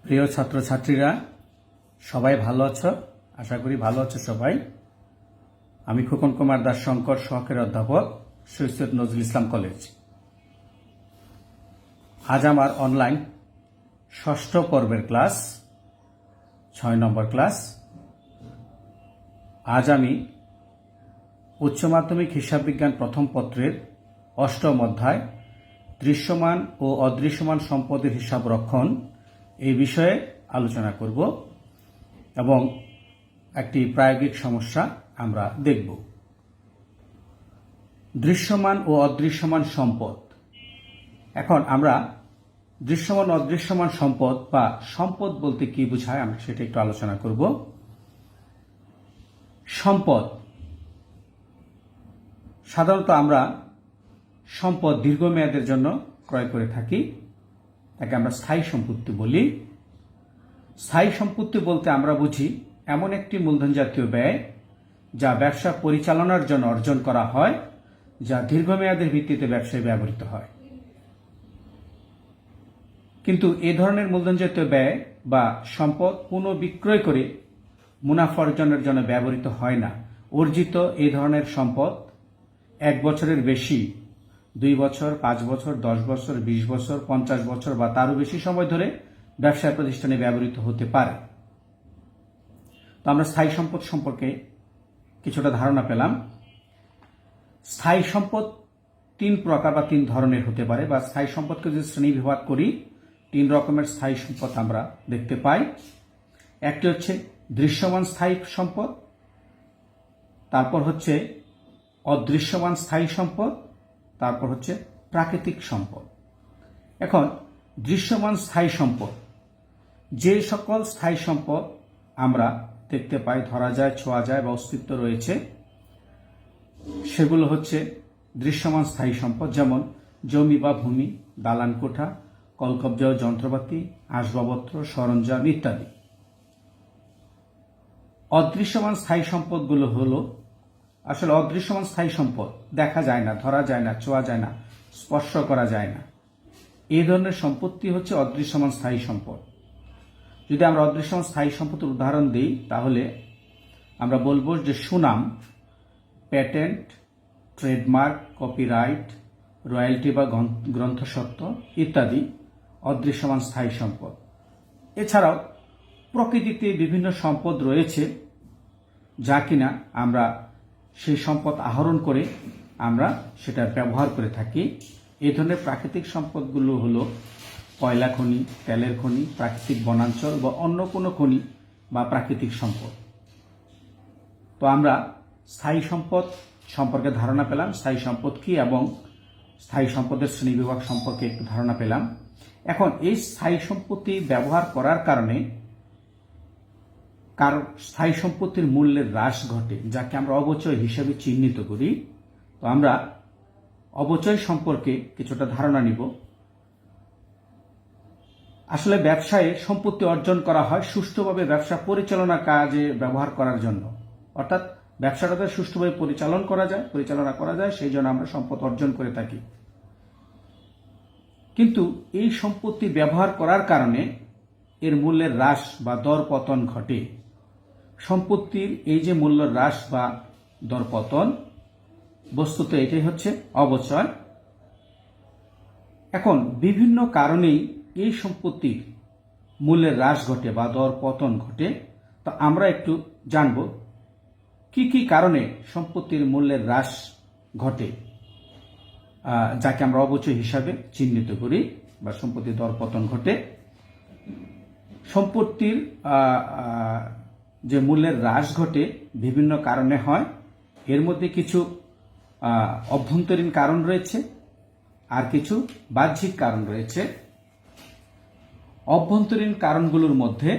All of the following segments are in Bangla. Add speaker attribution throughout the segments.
Speaker 1: প্রিয় ছাত্রছাত্রীরা সবাই ভালো আছো? আশা করি ভালো আছো সবাই। আমি খোকন কুমার দাস শঙ্কর, সহকারী অধ্যাপক, সৈয়দ নজরুল ইসলাম কলেজ। আজ আমার অনলাইন ষষ্ঠ পর্বের ক্লাস, 6 নম্বর ক্লাস। আজ আমি উচ্চ মাধ্যমিক হিসাব বিজ্ঞান প্রথম পত্রের 8ম অধ্যায় দৃশ্যমান ও অদৃশ্যমান সম্পদের হিসাব রক্ষণ এই বিষয়ে আলোচনা করব এবং একটি প্রায়োগিক সমস্যা আমরা দেখব। দৃশ্যমান ও অদৃশ্যমান সম্পদ। এখন আমরা দৃশ্যমান ও অদৃশ্যমান সম্পদ বা সম্পদ বলতে কি বোঝায় আমরা সেটা একটু আলোচনা করব। সম্পদ, সাধারণত আমরা সম্পদ দীর্ঘমেয়াদের জন্য ক্রয় করে থাকি, তাকে আমরা স্থায়ী সম্পত্তি বলি। স্থায়ী সম্পত্তি বলতে আমরা বুঝি এমন একটি মূলধন জাতীয় ব্যয় যা ব্যবসা পরিচালনার জন্য অর্জন করা হয়, যা দীর্ঘমেয়াদের ভিত্তিতে ব্যবসায় ব্যবহৃত হয়। কিন্তু এ ধরনের মূলধন জাতীয় ব্যয় বা সম্পদ পুনঃবিক্রয় করে মুনাফা অর্জনের জন্য ব্যবহৃত হয় না। অর্জিত এই ধরনের সম্পদ 1 বছরের বেশি, 2 বছর, 5 বছর, 10 বছর, 20 বছর, 50 বছর বা তারও বেশি সময় ধরে ব্যবসা প্রতিষ্ঠানে ব্যবহৃত হতে পারে। তো আমরা স্থায়ী সম্পদ সম্পর্কে কিছুটা ধারণা পেলাম। স্থায়ী সম্পদ 3 প্রকার বা 3 ধরনের হতে পারে, বা স্থায়ী সম্পদকে যদি শ্রেণী বিভাগ করি 3 রকমের স্থায়ী সম্পদ আমরা দেখতে পাই। একটি হচ্ছে দৃশ্যমান স্থায়ী সম্পদ, তারপর হচ্ছে অদৃশ্যমান স্থায়ী সম্পদ, তারপর হচ্ছে প্রাকৃতিক সম্পদ। এখন দৃশ্যমান স্থায়ী সম্পদ, যে সকল স্থায়ী সম্পদ আমরা দেখতে পাই, ধরা যায়, ছোঁয়া যায় বা অস্তিত্ব রয়েছে, সেগুলো হচ্ছে দৃশ্যমান স্থায়ী সম্পদ। যেমন জমি বা ভূমি, দালান কোঠা, কলকব্জা ও যন্ত্রপাতি, আসবাবপত্র, সরঞ্জাম ইত্যাদি। অদৃশ্যমান স্থায়ী সম্পদগুলো হলো, আসলে অদৃশ্যমান স্থায়ী সম্পদ দেখা যায় না, ধরা যায় না, ছোঁয়া যায় না, স্পর্শ করা যায় না। এই ধরনের সম্পত্তি হচ্ছে অদৃশ্যমান স্থায়ী সম্পদ। যদি আমরা অদৃশ্যমান স্থায়ী সম্পদের উদাহরণ দিই তাহলে আমরা বলবো যে সুনাম, প্যাটেন্ট, ট্রেডমার্ক, কপিরাইট, রয়্যালটি বা গ্রন্থস্বত্ব ইত্যাদি অদৃশ্যমান স্থায়ী সম্পদ। এছাড়াও প্রকৃতিতে বিভিন্ন সম্পদ রয়েছে যা কিনা আমরা সেই সম্পদ আহরণ করে আমরা সেটা ব্যবহার করে থাকি। এই ধরনের প্রাকৃতিক সম্পদগুলো হলো কয়লা খনি, তেলের খনি, প্রাকৃতিক বনাঞ্চল বা অন্য কোনো খনি বা প্রাকৃতিক সম্পদ। তো আমরা স্থায়ী সম্পদ সম্পর্কে ধারণা পেলাম, স্থায়ী সম্পদ কি এবং স্থায়ী সম্পদের শ্রেণীবিভাগ সম্পর্কে একটু ধারণা পেলাম। এখন এই স্থায়ী সম্পত্তি ব্যবহার করার কারণে কারণ স্থায়ী সম্পত্তির মূল্যের হ্রাস ঘটে, যাকে আমরা অবচয় হিসেবে চিহ্নিত করি। তো আমরা অবচয় সম্পর্কে কিছুটা ধারণা নিব। আসলে ব্যবসায়ে সম্পত্তি অর্জন করা হয় সুষ্ঠুভাবে ব্যবসা পরিচালনা কাজে ব্যবহার করার জন্য, অর্থাৎ ব্যবসাটাকে সুষ্ঠুভাবে পরিচালনা করা যায়, সেই জন্য আমরা সম্পদ অর্জন করে থাকি। কিন্তু এই সম্পত্তি ব্যবহার করার কারণে এর মূল্যের হ্রাস বা দর পতন ঘটে। সম্পত্তির এই যে মূল্য হ্রাস বা দর পতন, বস্তুত এটাই হচ্ছে অবচয়। এখন বিভিন্ন কারণেই এই সম্পত্তির মূল্যের হ্রাস ঘটে বা দর পতন ঘটে। তো আমরা একটু জানব কি কি কারণে সম্পত্তির মূল্যের হ্রাস ঘটে, যাকে আমরা অবচয় হিসাবে চিহ্নিত করি বা সম্পত্তির দর পতন ঘটে। সম্পত্তির যে মূল্যের হ্রাস ঘটে বিভিন্ন কারণে হয়। এর মধ্যে কিছু অভ্যন্তরীণ কারণ রয়েছে আর কিছু বাহ্যিক কারণ রয়েছে। অভ্যন্তরীণ কারণগুলোর মধ্যে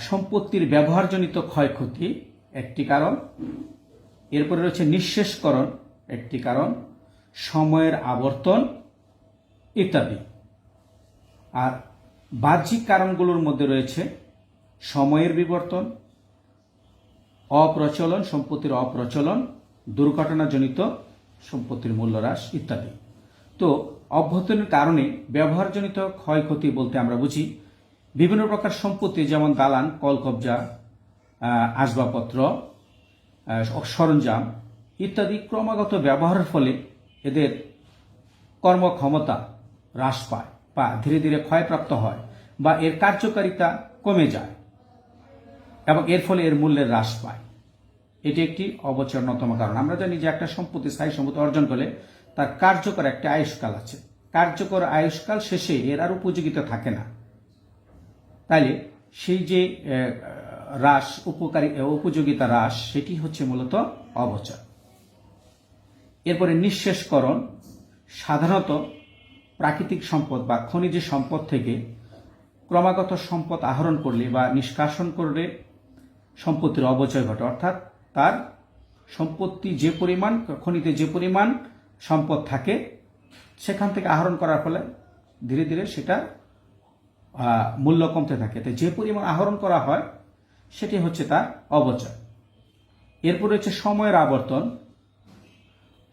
Speaker 1: সম্পত্তির ব্যবহারজনিত ক্ষয়ক্ষতি একটি কারণ, এরপরে রয়েছে নিঃশেষকরণ একটি কারণ, সময়ের আবর্তন ইত্যাদি। আর বাহ্যিক কারণগুলোর মধ্যে রয়েছে সময়ের বিবর্তন, অপ্রচলন, সম্পত্তির অপ্রচলন, দুর্ঘটনাজনিত সম্পত্তির মূল্য হ্রাস ইত্যাদি। তো অভ্যন্তরীণ কারণে ব্যবহারজনিত ক্ষয়ক্ষতি বলতে আমরা বুঝি বিভিন্ন প্রকার সম্পত্তি যেমন দালান, কলকবজা, আসবাবপত্র, সরঞ্জাম ইত্যাদি ক্রমাগত ব্যবহারের ফলে এদের কর্মক্ষমতা হ্রাস পায় বা ধীরে ধীরে ক্ষয়প্রাপ্ত হয় বা এর কার্যকারিতা কমে যায় এবং এর ফলে এর মূল্যের হ্রাস পায়। এটি একটি অবচয়ের অন্যতম কারণ। আমরা জানি যে একটা সম্পত্তি, স্থায়ী সম্পত্তি অর্জন করলে তার কার্যকর একটা আয়ুষ্কাল আছে। কার্যকর আয়ুষ্কাল শেষে এর আর উপযোগিতা থাকে না। তাইলে সেই যে উপযোগিতা হ্রাস, সেটি হচ্ছে মূলত অবচয়। এরপরে নিঃশেষকরণ। সাধারণত প্রাকৃতিক সম্পদ বা খনিজ সম্পদ থেকে ক্রমাগত সম্পদ আহরণ করলে বা নিষ্কাশন করলে সম্পত্তির অবচয় ঘটে। অর্থাৎ তার সম্পত্তি যে পরিমাণ, খনিতে যে পরিমাণ সম্পদ থাকে সেখান থেকে আহরণ করার ফলে ধীরে ধীরে সেটা মূল্য কমতে থাকে। তাই যে পরিমাণ আহরণ করা হয় সেটি হচ্ছে তার অবচয়। এরপর হচ্ছে সময়ের আবর্তন।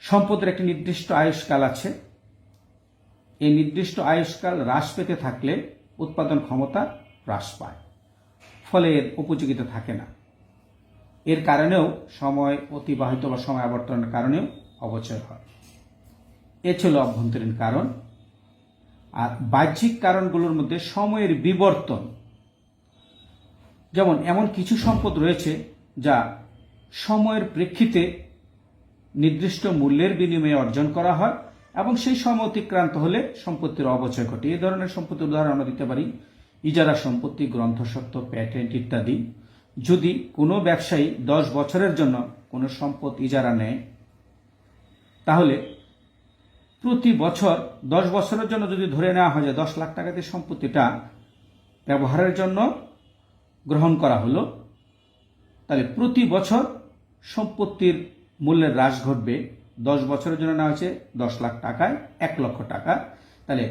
Speaker 1: সম্পদের একটি নির্দিষ্ট আয়ুষ্কাল আছে। এই নির্দিষ্ট আয়ুষ্কাল হ্রাস পেতে থাকলে উৎপাদন ক্ষমতা হ্রাস পায়, ফলে এর উপযোগিতা থাকে না। এর কারণেও সময় অতিবাহিত বা সময় আবর্তনের কারণেও অবচয় হয়। এ ছিল অভ্যন্তরীণ কারণ। আর বাহ্যিক কারণগুলোর মধ্যে সময়ের বিবর্তন। যেমন এমন কিছু সম্পদ রয়েছে যা সময়ের প্রেক্ষিতে নির্দিষ্ট মূল্যের বিনিময়ে অর্জন করা হয় এবং সেই সময় অতিক্রান্ত হলে সম্পত্তির অবচয় ঘটে। এই ধরনের সম্পত্তির উদাহরণ আমরা দিতে পারি ইজারা সম্পত্তি, গ্রন্থস্বত্ব, প্যাটেন্ট ইত্যাদি। যদি কোনো ব্যবসায়ী 10 বছরের জন্য কোনো সম্পদ ইজারা নেয়, তাহলে প্রতি বছর 10 বছরের জন্য যদি ধরে নেওয়া হয় যে 10 লাখ টাকাতে সম্পত্তিটা ব্যবহারের জন্য গ্রহণ করা হলো, তাহলে প্রতি বছর সম্পত্তির মূল্যের হ্রাস ঘটবে। 10 বছরের জন্য নেওয়া হয়েছে 10 লাখ টাকায় 1 লক্ষ টাকা, তাহলে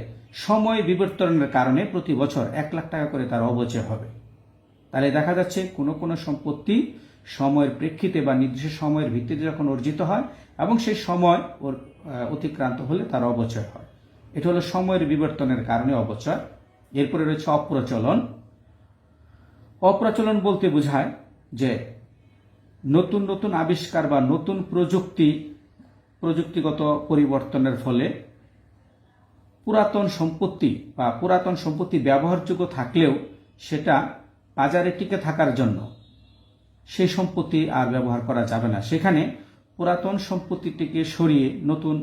Speaker 1: সময় বিবর্তনের কারণে প্রতি বছর 1 লাখ টাকা করে তার অবচয় হবে। তাহলে দেখা যাচ্ছে কোনো কোনো সম্পত্তি সময়ের প্রেক্ষিতে বা নির্দিষ্ট সময়ের ভিত্তিতে যখন অর্জিত হয় এবং সেই সময় অতিক্রান্ত হলে তার অবচয় হয়। এটা হলো সময়ের বিবর্তনের কারণে অবচয়। এরপরে রয়েছে অপ্রচলন। অপ্রচলন বলতে বোঝায় যে নতুন নতুন আবিষ্কার বা নতুন প্রযুক্তিগত পরিবর্তনের ফলে পুরাতন সম্পত্তি ব্যবহারযোগ্য থাকলেও সেটা বাজারে টিকে থাকার জন্য সেই সম্পত্তি আর ব্যবহার করা যাবে না। সেখানে পুরাতন সম্পত্তিটিকে সরিয়ে নতুন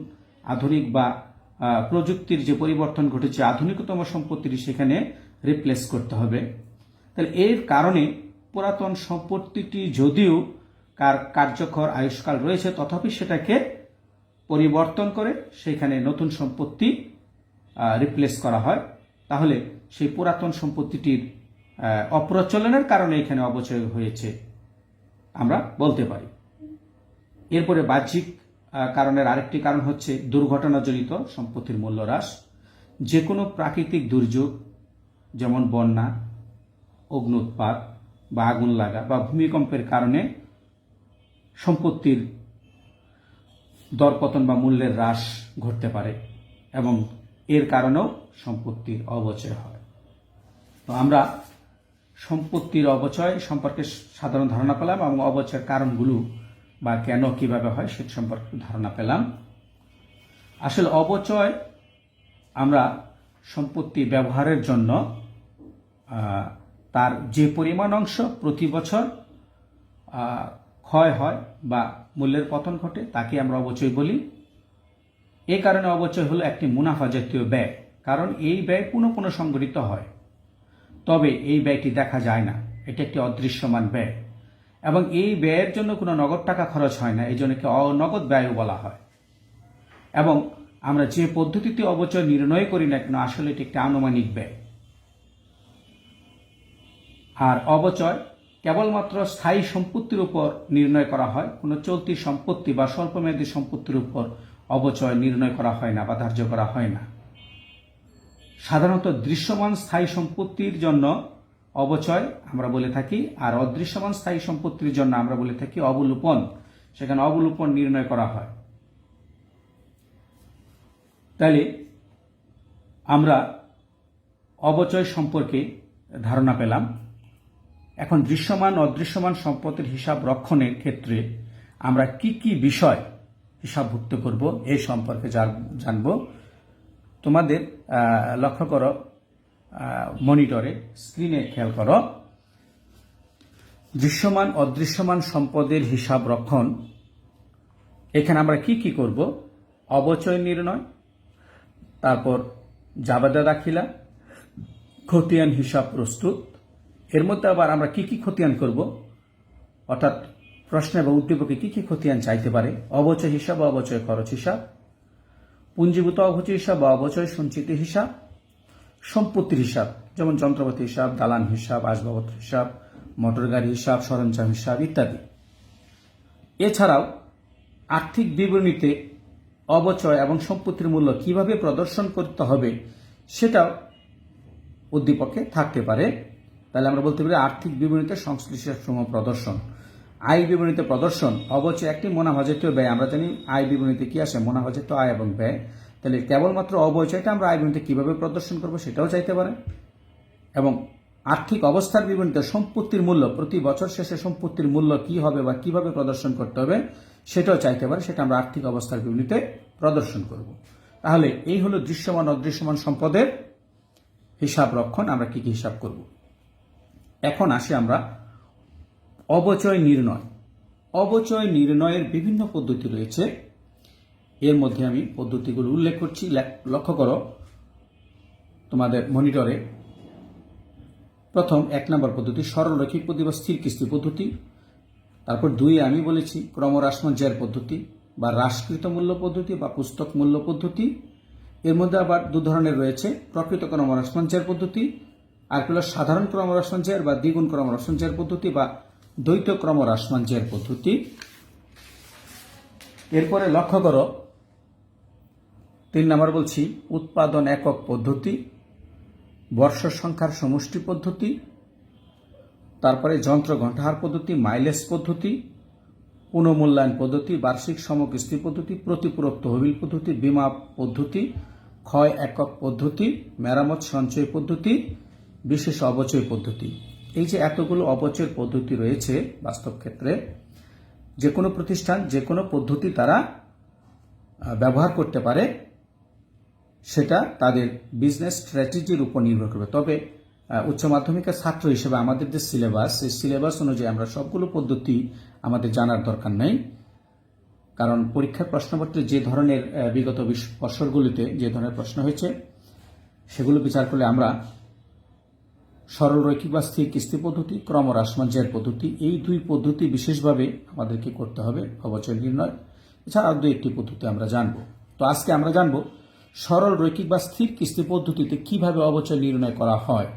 Speaker 1: আধুনিক বা প্রযুক্তির যে পরিবর্তন ঘটেছে আধুনিকতম সম্পত্তিটি সেখানে রিপ্লেস করতে হবে। তাহলে এর কারণে পুরাতন সম্পত্তিটি যদিও কার্যকর আয়ুষ্কাল রয়েছে, তথাপি সেটাকে পরিবর্তন করে সেখানে নতুন সম্পত্তি রিপ্লেস করা হয়। তাহলে সেই পুরাতন সম্পত্তিটির অপ্রচলনের কারণে এখানে অবচয় হয়েছে আমরা বলতে পারি। এরপরে বাহ্যিক কারণের আরেকটি কারণ হচ্ছে দুর্ঘটনাজনিত সম্পত্তির মূল্য হ্রাস। যে কোনো প্রাকৃতিক দুর্যোগ যেমন বন্যা, অগ্ন্যুৎপাত বা আগুন লাগা বা ভূমিকম্পের কারণে সম্পত্তির দরপতন বা মূল্যের হ্রাস ঘটতে পারে এবং এর কারণেও সম্পত্তির অবচয় হয়। তো আমরা সম্পত্তির অবচয় সম্পর্কে সাধারণ ধারণা পেলাম এবং অবচয়ের কারণগুলো বা কেন কিভাবে হয় সেটি সম্পর্কে ধারণা পেলাম। আসলে অবচয় আমরা সম্পত্তি ব্যবহারের জন্য তার যে পরিমাণ অংশ প্রতি বছর ক্ষয় হয় বা মূল্যের পতন ঘটে তাকে আমরা অবচয় বলি। এই কারণে অবচয় হলো একটি মুনাফা জাতীয় ব্যয়, কারণ এই ব্যয় পুনঃ পুনঃ সংঘটিত হয়, তবে এই ব্যয়টি দেখা যায় না। এটা একটি অদৃশ্যমান ব্যয় এবং এই ব্যয়ের জন্য কোনো নগদ টাকা খরচ হয় না, এই জন্য অনগদ ব্যয়ও বলা হয়। এবং আমরা যে পদ্ধতিতে অবচয় নির্ণয় করি না কেন, আসলে এটি একটি আনুমানিক ব্যয়। আর অবচয় কেবলমাত্র স্থায়ী সম্পত্তির উপর নির্ণয় করা হয়, কোনো চলতি সম্পত্তি বা স্বল্পমেয়াদী সম্পত্তির উপর অবচয় নির্ণয় করা হয় না বা ধার্য করা হয় না। সাধারণত দৃশ্যমান স্থায়ী সম্পত্তির জন্য অবচয় আমরা বলে থাকি, আর অদৃশ্যমান স্থায়ী সম্পত্তির জন্য আমরা বলে থাকি অবলোপন। সেখানে অবলোপন নির্ণয় করা হয়। তাহলে আমরা অবচয় সম্পর্কে ধারণা পেলাম। এখন দৃশ্যমান অদৃশ্যমান সম্পদের হিসাব রক্ষণের ক্ষেত্রে আমরা কি কি বিষয় হিসাবভুক্ত করব এই সম্পর্কে জানব। তোমাদের লক্ষ্য করো, মনিটরে স্ক্রিনে খেয়াল করো, দৃশ্যমান অদৃশ্যমান সম্পদের হিসাব রক্ষণ। এখানে আমরা কি কি করব? অবচয় নির্ণয়, তারপর জাবেদা দাখিলা, খতিয়ান হিসাব প্রস্তুত। এর মধ্যে আবার আমরা কি কি খতিয়ান করব, অর্থাৎ প্রশ্নে বা উদ্দীপকে কি কি খতিয়ান চাইতে পারে, অবচয় হিসাব বা অবচয় খরচ হিসাব, পুঞ্জীভূত অবচয় হিসাব বা অবচয় সঞ্চিত হিসাব, সম্পত্তির হিসাব যেমন যন্ত্রপাতি হিসাব, দালান হিসাব, আসবাবপত্র হিসাব, মোটর গাড়ি হিসাব, সরঞ্জাম হিসাব ইত্যাদি। এছাড়াও আর্থিক বিবরণীতে অবচয় এবং সম্পত্তির মূল্য কিভাবে প্রদর্শন করতে হবে সেটাও উদ্দীপকে থাকতে পারে। তাহলে আমরা বলতে পারি আর্থিক বিবরণীতে সংশ্লিষ্ট সমূহ প্রদর্শন। আয় বিবরণীতে প্রদর্শন, অবচয় একটি মুনাফাজাতীয় ব্যয়। আমরা জানি আয় বিবরণীতে কি আসে, মুনাফাজাতীয় আয় এবং ব্যয়। তাহলে কেবলমাত্র অবচয়টা আমরা আয় বিবরণীতে কিভাবে প্রদর্শন করব সেটাও চাইতে পারে। এবং আর্থিক অবস্থার বিবরণীতে সম্পত্তির মূল্য, প্রতি বছর শেষে সম্পত্তির মূল্য কি হবে বা কিভাবে প্রদর্শন করতে হবে সেটাও চাইতে পারে, সেটা আমরা আর্থিক অবস্থার বিবরণীতে প্রদর্শন করব। তাহলে এই হলো দৃশ্যমান অদৃশ্যমান সম্পদের হিসাব রক্ষণ, আমরা কি কি হিসাব করব। এখন আসি আমরা অবচয় নির্ণয়। অবচয় নির্ণয়ের বিভিন্ন পদ্ধতি রয়েছে, এর মধ্যে আমি পদ্ধতিগুলো উল্লেখ করছি। লক্ষ্য করো তোমাদের মনিটরে। প্রথম 1 নম্বর পদ্ধতি সরল রৈখিক পদ্ধতি বা স্থির কিস্তি পদ্ধতি। তারপর 2 আমি বলেছি ক্রমহ্রাসমান জের পদ্ধতি বা হ্রাসকৃত মূল্য পদ্ধতি বা পুস্তক মূল্য পদ্ধতি। এর মধ্যে আবার 2 ধরনের রয়েছে, প্রকৃত ক্রমহ্রাসমান জের পদ্ধতি, আর হলো সাধারণ ক্রমহ্রাসমান জের বা দ্বিগুণ ক্রমহ্রাসমান জের পদ্ধতি বা দ্বৈত ক্রমহ্রাসমান জের পদ্ধতি। এরপরে লক্ষ্য করো 3 নম্বর বলছি উৎপাদন একক পদ্ধতি, বর্ষ সংখ্যার সমষ্টি পদ্ধতি, তারপরে যন্ত্র ঘণ্টাহার পদ্ধতি, মাইলেজ পদ্ধতি, পুনঃমূল্যায়ন পদ্ধতি, বার্ষিক সমকিস্তি পদ্ধতি, প্রতিপূরক তহবিল পদ্ধতি, বীমা পদ্ধতি, ক্ষয় একক পদ্ধতি, মেরামত সঞ্চয় পদ্ধতি, বিশেষ অবচয় পদ্ধতি। এই যে এতগুলো অবচয়ের পদ্ধতি রয়েছে, বাস্তব ক্ষেত্রে যে কোনো প্রতিষ্ঠান যে কোনো পদ্ধতি তারা ব্যবহার করতে পারে, সেটা তাদের বিজনেস স্ট্র্যাটেজির উপর নির্ভর করবে। তবে উচ্চ মাধ্যমিকের ছাত্র হিসেবে আমাদের যে সিলেবাস, সেই সিলেবাস অনুযায়ী আমরা সবগুলো পদ্ধতি আমাদের জানার দরকার নেই, কারণ পরীক্ষার প্রশ্নপত্রে যে ধরনের বিগত বছরগুলিতে যে ধরনের প্রশ্ন হয়েছে সেগুলো বিচার করলে আমরা সরল রৈখিক বা স্থির কিস্তি পদ্ধতি, ক্রমহ্রাসমান জের পদ্ধতি, এই 2 পদ্ধতি বিশেষভাবে আমাদেরকে করতে হবে অবচয় নির্ণয়। এছাড়া আর 2-1টি পদ্ধতি আমরা জানব। তো আজকে আমরা জানব সরল রৈখিক বা স্থির কিস্তি পদ্ধতিতে কিভাবে অবচয় নির্ণয় করা হয়।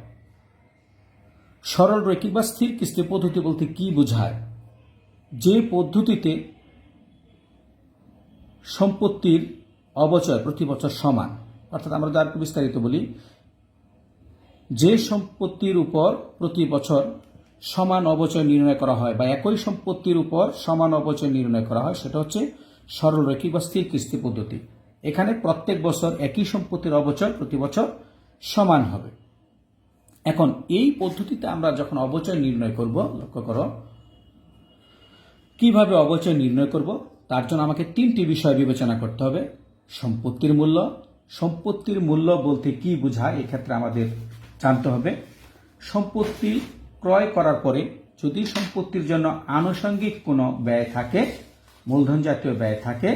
Speaker 1: সরল রৈখিক বা স্থির কিস্তি পদ্ধতি বলতে কি বোঝায়? যে পদ্ধতিতে সম্পত্তির অবচয় প্রতি বছর সমান, অর্থাৎ আমরা যদি আরেকটু বিস্তারিত বলি, যে সম্পত্তির উপর প্রতি বছর সমান অবচয় নির্ণয় করা হয় বা একই সম্পত্তির উপর সমান অবচয় নির্ণয় করা হয়, সেটা হচ্ছে সরল রৈখিক বা স্থির কিস্তি পদ্ধতি। এখানে প্রত্যেক বছর একই সম্পত্তির অবচয় প্রতি বছর সমান হবে। এখন এই পদ্ধতিতে আমরা যখন অবচয় নির্ণয় করব, লক্ষ্য করো কিভাবে অবচয় নির্ণয় করব, তার জন্য আমাকে 3টি বিষয় বিবেচনা করতে হবে। সম্পত্তির মূল্য, সম্পত্তির মূল্য বলতে কি বোঝায় এক্ষেত্রে আমাদের জানতে হবে। সম্পত্তি ক্রয় করার পরে যদি সম্পত্তির জন্য আনুষঙ্গিক কোনো ব্যয় থাকে, মূলধন জাতীয় ব্যয় থাকে,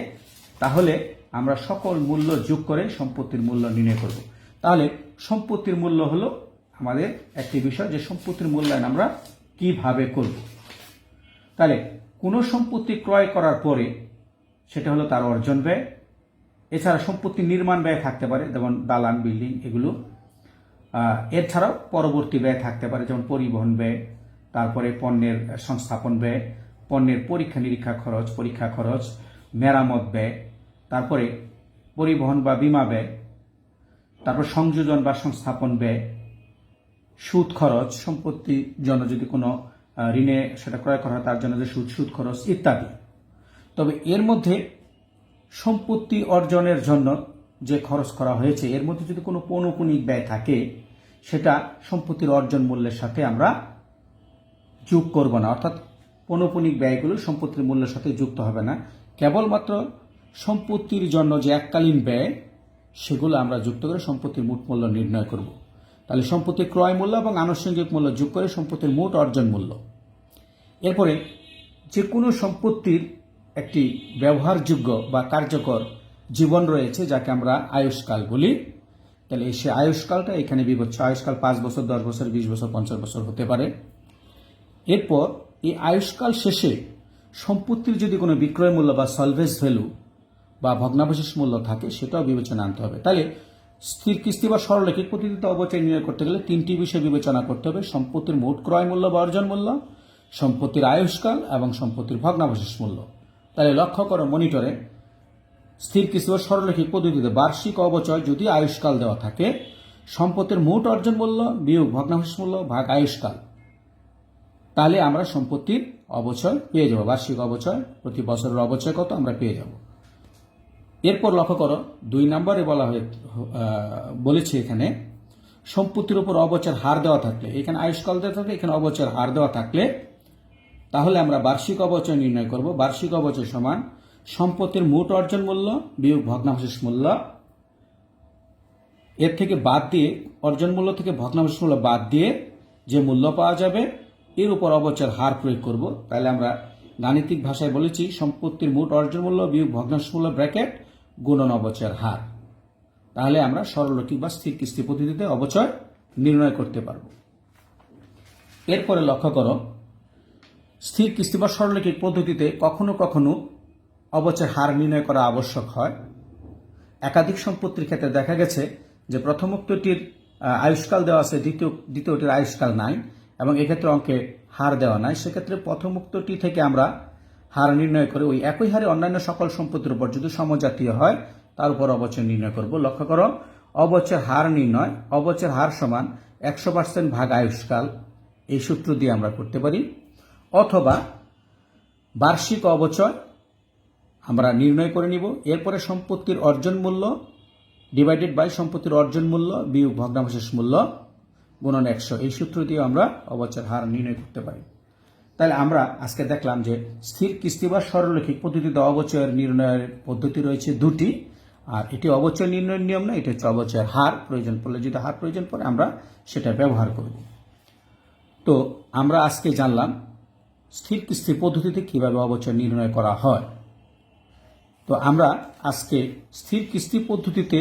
Speaker 1: তাহলে আমরা সকল মূল্য যোগ করে সম্পত্তির মূল্য নির্ণয় করব। তাহলে সম্পত্তির মূল্য হলো আমাদের একটি বিষয়, যে সম্পত্তির মূল্যায়ন আমরা কিভাবে করব। তাহলে কোনো সম্পত্তি ক্রয় করার পরে সেটা হলো তার অর্জন ব্যয়। এছাড়া সম্পত্তি নির্মাণ ব্যয় থাকতে পারে, যেমন দালান, বিল্ডিং, এগুলো। এছাড়াও পরবর্তী ব্যয় থাকতে পারে, যেমন পরিবহন ব্যয়, তারপরে পণ্যের সংস্থাপন ব্যয়, পণ্যের পরীক্ষা নিরীক্ষা খরচ, পরীক্ষা খরচ, মেরামত ব্যয়, তারপরে পরিবহন বা বীমা ব্যয়, তারপর সংযোজন বা সংস্থাপন ব্যয়, সুদ খরচ, সম্পত্তির জন্য যদি কোনো ঋণে সেটা ক্রয় করা হয় তার জন্য যে সুদ খরচ ইত্যাদি। তবে এর মধ্যে সম্পত্তি অর্জনের জন্য যে খরচ করা হয়েছে এর মধ্যে যদি কোনো পৌনঃপুনিক ব্যয় থাকে সেটা সম্পত্তির অর্জন মূল্যের সাথে আমরা যোগ করব না, অর্থাৎ পৌনঃপুনিক ব্যয়গুলো সম্পত্তির মূল্যের সাথে যুক্ত হবে না। কেবলমাত্র সম্পত্তির জন্য যে এককালীন ব্যয় সেগুলো আমরা যুক্ত করে সম্পত্তির মোট মূল্য নির্ণয় করব। তাহলে সম্পত্তির ক্রয় মূল্য এবং আনুষঙ্গিক মূল্য যোগ করে সম্পত্তির মোট অর্জন মূল্য। এরপরে যে কোনো সম্পত্তির একটি ব্যবহারযোগ্য বা কার্যকর জীবন রয়েছে যাকে আমরা আয়ুষ্কাল বলি। তাহলে সে আয়ুষ্কালটা এখানে বিবেচ্য। আয়ুষ্কাল 5 বছর, 10 বছর, 20 বছর, 50 বছর হতে পারে। এরপর এই আয়ুষ্কাল শেষে সম্পত্তির যদি কোনো বিক্রয় মূল্য বা সলভেজ ভ্যালু বা ভগ্নাবশেষ মূল্য থাকে সেটাও বিবেচনা আনতে হবে। তাহলে স্থির কিস্তি বা সরলরৈখিক পদ্ধতিতে অবচয় নির্ণয় করতে গেলে 3টি বিষয় বিবেচনা করতে হবে: সম্পত্তির মোট ক্রয় মূল্য বা অর্জন মূল্য, সম্পত্তির আয়ুষ্কাল এবং সম্পত্তির ভগ্নাবশেষ মূল্য। তাহলে লক্ষ্য করো মনিটরে, স্থির কিস্তি বা সরলরৈখিক পদ্ধতিতে বার্ষিক অবচয় যদি আয়ুষ্কাল দেওয়া থাকে, সম্পত্তির মোট অর্জন মূল্য বিয়োগ ভগ্নাবশেষ মূল্য ভাগ আয়ুষ্কাল, তাহলে আমরা সম্পত্তির অবচয় পেয়ে যাব। বার্ষিক অবচয়, প্রতি বছরের অবচয় কত আমরা পেয়ে যাব। এরপর লক্ষ্য করো 2 নম্বরে বলেছে এখানে সম্পত্তির উপর অবচয়ের হার দেওয়া থাকলে, এখানে আয়ুষ্কাল দেওয়া থাকলে এখানে অবচয়ের হার দেওয়া থাকলে তাহলে আমরা বার্ষিক অবচয় নির্ণয় করব। বার্ষিক অবচয় সমান সম্পত্তির মোট অর্জন মূল্য বিয়োগ ভগ্নাবশেষ মূল্য, এর থেকে বাদ দিয়ে অর্জন মূল্য থেকে ভগ্নাবশেষ মূল্য বাদ দিয়ে যে মূল্য পাওয়া যাবে এর উপর অবচয়ের হার প্রয়োগ করব। তাহলে আমরা গাণিতিক ভাষায় বলেছি সম্পত্তির মোট অর্জন মূল্য বিয়োগ ভগ্নাবশেষ মূল্য ব্র্যাকেট গুণন অবচয়ের হার। তাহলে আমরা সরলরৈখিক বা স্থির কিস্তি পদ্ধতিতে অবচয় নির্ণয় করতে পারব। এরপরে লক্ষ্য করো, স্থির কিস্তি বা সরলরৈখিক পদ্ধতিতে কখনো কখনো অবচয়ের হার নির্ণয় করা আবশ্যক হয়। একাধিক সম্পত্তির ক্ষেত্রে দেখা গেছে যে প্রথমোক্তটির আয়ুষ্কাল দেওয়া আছে, দ্বিতীয়টির আয়ুষ্কাল নাই এবং এক্ষেত্রে অঙ্কে হার দেওয়া নাই। সেক্ষেত্রে প্রথমোক্তটি থেকে আমরা হার নির্ণয় করে ওই একই হারে অন্যান্য সকল সম্পত্তির উপর যদি সমজাতীয় হয় তার উপর অবচয় নির্ণয় করব। লক্ষ্য করো, অবচয়ের হার নির্ণয়, অবচয়ের হার সমান 100% ভাগ আয়ুষ্কাল, এই সূত্র দিয়ে আমরা করতে পারি। অথবা বার্ষিক অবচয় আমরা নির্ণয় করে নিব। এরপরে সম্পত্তির অর্জন মূল্য ডিভাইডেড বাই সম্পত্তির অর্জন মূল্য বিয়োগ ভগ্নাবশেষ মূল্য গুণন 100, এই সূত্র দিয়ে আমরা অবচয়ের হার নির্ণয় করতে পারি। তাহলে আমরা আজকে দেখলাম যে স্থির কিস্তি বা সরলরৈখিক পদ্ধতিতে অবচয়ের নির্ণয়ের পদ্ধতি রয়েছে 2টি, আর এটি অবচয় নির্ণয়ের নিয়ম না, এটা হচ্ছে অবচয়ের হার। প্রয়োজন পড়লে যদি হার প্রয়োজন পড়ে আমরা সেটা ব্যবহার করব। তো আমরা আজকে জানলাম স্থির কিস্তি পদ্ধতিতে কিভাবে অবচয় নির্ণয় করা হয়। তো আমরা আজকে স্থির কিস্তি পদ্ধতিতে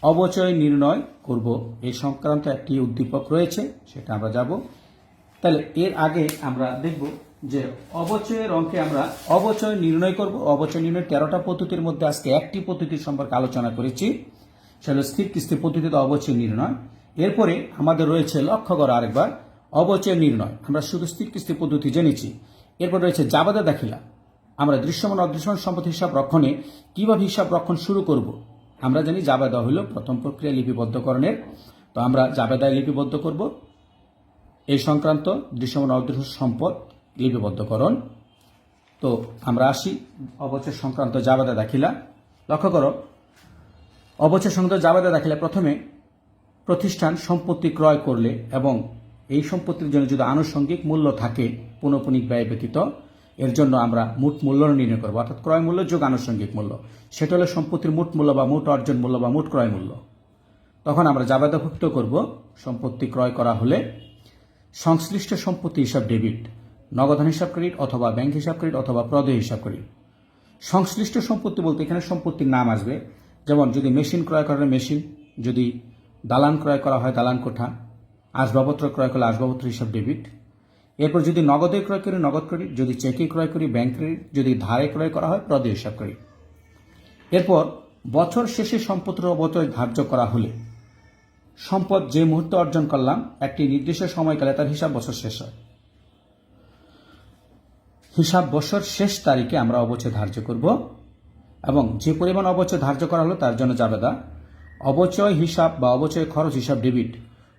Speaker 1: অবচয় নির্ণয় করব এই সংক্রান্ত একটি উদ্দীপক রয়েছে, সেটা আমরা যাব। তাহলে এর আগে আমরা দেখব যে অবচয়ের অঙ্কে আমরা অবচয় নির্ণয় করব। অবচয় নির্ণয় 13টা পদ্ধতির মধ্যে আজকে একটি পদ্ধতি সম্পর্কে আলোচনা করেছি, সেটা স্থির কিস্তি পদ্ধতিতে অবচয় নির্ণয়। এরপরে আমাদের রয়েছে, লক্ষ্য করা আরেকবার, অবচয় নির্ণয় আমরা শুধু স্থির কিস্তি পদ্ধতি জেনেছি। এরপর রয়েছে জাবেদা দাখিলা, আমরা দৃশ্যমান অদৃশ্যমান সম্পত্তি হিসাব রক্ষণে কিভাবে হিসাব রক্ষণ শুরু করব। আমরা জানি জাবেদা হলো প্রথম প্রক্রিয়া লিপিবদ্ধকরণের, তো আমরা জাবেদায় লিপিবদ্ধ করব এই সংক্রান্ত দৃশ্যমান অদৃশ্য সম্পদ লিপিবদ্ধকরণ। তো আমরা আসি অবচয় সংক্রান্ত জাবেদা দাখিলা। লক্ষ্য করো, অবচয় সংক্রান্ত জাবেদা দাখিলা প্রথমে প্রতিষ্ঠান সম্পত্তি ক্রয় করলে এবং এই সম্পত্তির জন্য যদি আনুষঙ্গিক মূল্য থাকে পৌনঃপুনিক ব্যয় ব্যতীত, এর জন্য আমরা মোট মূল্য নির্ণয় করব, অর্থাৎ ক্রয় মূল্য যোগ আনুষঙ্গিক মূল্য, সেটা হলো সম্পত্তির মোট মূল্য বা মোট অর্জন মূল্য বা মোট ক্রয় মূল্য। তখন আমরা জাবেদাভুক্ত করব সম্পত্তি ক্রয় করা হলে সংশ্লিষ্ট সম্পত্তি হিসাব ডেবিট, নগদান হিসাব ক্রেডিট অথবা ব্যাংক হিসাব ক্রেডিট অথবা প্রদেয় হিসাব ক্রেডিট। সংশ্লিষ্ট সম্পত্তি বলতে এখানে সম্পত্তির নাম আসবে, যেমন যদি মেশিন ক্রয় করা হয় মেশিন, যদি দালান ক্রয় করা হয় দালান কোঠা, আসবাবপত্র ক্রয় করলে আসবাবপত্র হিসাব ডেবিট। এরপর যদি নগদে ক্রয় করি নগদ ক্রেডিট, যদি চেকে ক্রয় করি ব্যাংক ক্রেডিট, যদি ধারে ক্রয় করা হয় প্রদেয় হিসাব ক্রেডিট। এরপর বছর শেষে সম্পত্তির অবচয় ধার্য করা হলে সম্পদ যে মুহূর্তে অর্জন করলাম একটি নির্দিষ্ট সময়কালে তার হিসাব বছর শেষ হয়। হিসাব বছর শেষ তারিখে আমরা অবচয় ধার্য করব এবং যে পরিমাণ অবচয় ধার্য করা হলো তার জন্য জাবেদা। অবচয় হিসাব বা অবচয় খরচ হিসাব ডেবিট,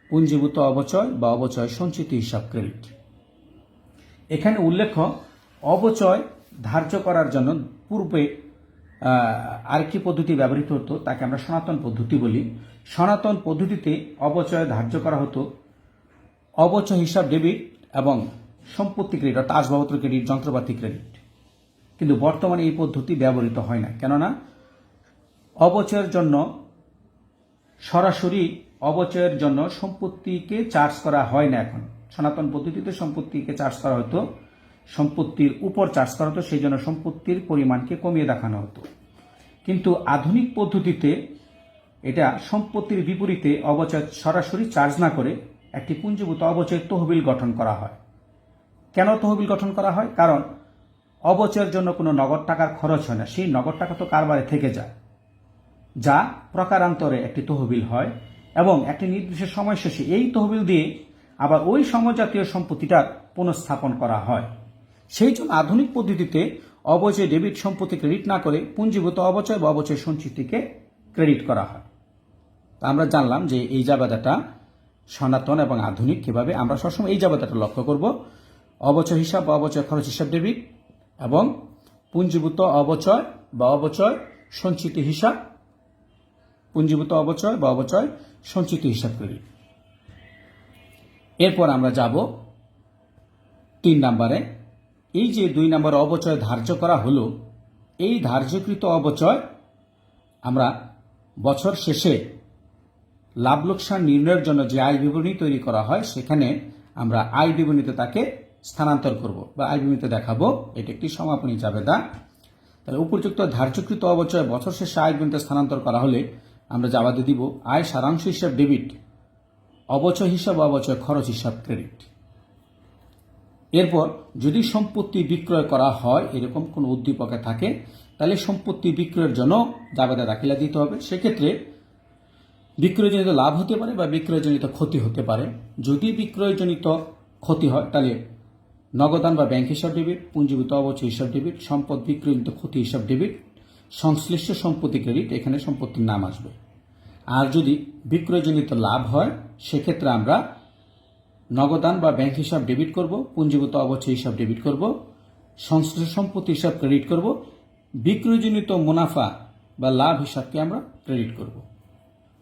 Speaker 1: পুঞ্জীভূত অবচয় বা অবচয় সঞ্চিত হিসাব ক্রেডিট। এখানে উল্লেখ্য, অবচয় ধার্য করার জন্য পূর্বে আরেকটি পদ্ধতি ব্যবহৃত হতো, তাকে আমরা সনাতন পদ্ধতি বলি। সনাতন পদ্ধতিতে অবচয় ধার্য করা হতো অবচয় হিসাব ডেবিট এবং সম্পত্তি ক্রেডিট অর্থাৎ আসবাবপত্র ক্রেডিট, যন্ত্রপাতি ক্রেডিট। কিন্তু বর্তমানে এই পদ্ধতি ব্যবহৃত হয় না, কেননা অবচয়ের জন্য সরাসরি অবচয়ের জন্য সম্পত্তিকে চার্জ করা হয় না। এখন সনাতন পদ্ধতিতে সম্পত্তিকে চার্জ করা হতো, সম্পত্তির উপর চার্জ করা হতো, সেই জন্য সম্পত্তির পরিমাণকে কমিয়ে দেখানো হতো। কিন্তু আধুনিক পদ্ধতিতে এটা সম্পত্তির বিপরীতে অবচয় সরাসরি চার্জ না করে একটি পুঞ্জীভূত অবচয় তহবিল গঠন করা হয়। কেন তহবিল গঠন করা হয়? কারণ অবচয়ের জন্য কোনো নগদ টাকার খরচ হয় না, সেই নগদ টাকা তো কারবারে থেকে যায়, যা প্রকারান্তরে একটি তহবিল হয় এবং একটি নির্দিষ্ট সময় শেষে এই তহবিল দিয়ে আবার ওই সমজাতীয় সম্পত্তিটার পুনঃস্থাপন করা হয়। সেই জন্য আধুনিক পদ্ধতিতে অবচয় ডেবিট সম্পত্তি ক্রেডিট না করে পুঞ্জীভূত অবচয় বা অবচয় সঞ্চিতিকে ক্রেডিট করা হয়। তা আমরা জানলাম যে এই জাবেদাটা সনাতন এবং আধুনিক কিভাবে। আমরা সবসময় এই জাবেদাটা লক্ষ্য করব, অবচয় হিসাব বা অবচয় খরচ হিসাব ডেবিট এবং পুঞ্জীভূত অবচয় বা অবচয় সঞ্চিতি হিসাব, পুঞ্জীভূত অবচয় বা অবচয় সঞ্চিতি হিসাব ক্রেডিট। এরপর আমরা যাব 3 নম্বরে। এই যে 2 নম্বরে অবচয় ধার্য করা হলো, এই ধার্যকৃত অবচয় আমরা বছর শেষে লাভ লোকসান নির্ণয়ের জন্য যে আয় বিবরণী তৈরি করা হয়, সেখানে আমরা আয় বিবরণীতে তাকে স্থানান্তর করব বা আয় বিবরণীতে দেখাবো। এটি একটি সমাপনী জাবেদা। তাহলে উপযুক্ত ধার্যকৃত অবচয় বছর শেষে আয় বিবরণীতে স্থানান্তর করা হলে আমরা জাবেদা দিব আয় সারাংশ হিসাব ডেবিট, অবচয় হিসাব অবচয় খরচ হিসাব ক্রেডিট। এরপর যদি সম্পত্তি বিক্রয় করা হয় এরকম কোনো উদ্দীপকে থাকে, তাহলে সম্পত্তি বিক্রয়ের জন্য জাবেদা দাখিলা দিতে হবে। সেক্ষেত্রে বিক্রয়জনিত লাভ হতে পারে বা বিক্রয়জনিত ক্ষতি হতে পারে। যদি বিক্রয়জনিত ক্ষতি হয় তাহলে নগদান বা ব্যাংক হিসাব ডেবিট, পুঞ্জীভূত অবচয় হিসাব ডেবিট, সম্পদ বিক্রয়জনিত ক্ষতি হিসাব ডেবিট, সংশ্লিষ্ট সম্পত্তি ক্রেডিট, এখানে সম্পত্তির নাম আসবে। আর যদি বিক্রয়জনিত লাভ হয় সেক্ষেত্রে আমরা নগদান বা ব্যাংক হিসাব ডেবিট করব, পুঞ্জীভূত অবচয় হিসাব ডেবিট করব, সংশ্লিষ্ট সম্পত্তি হিসাব ক্রেডিট করব, বিক্রয়জনিত মুনাফা বা লাভ হিসাবকে আমরা ক্রেডিট করব।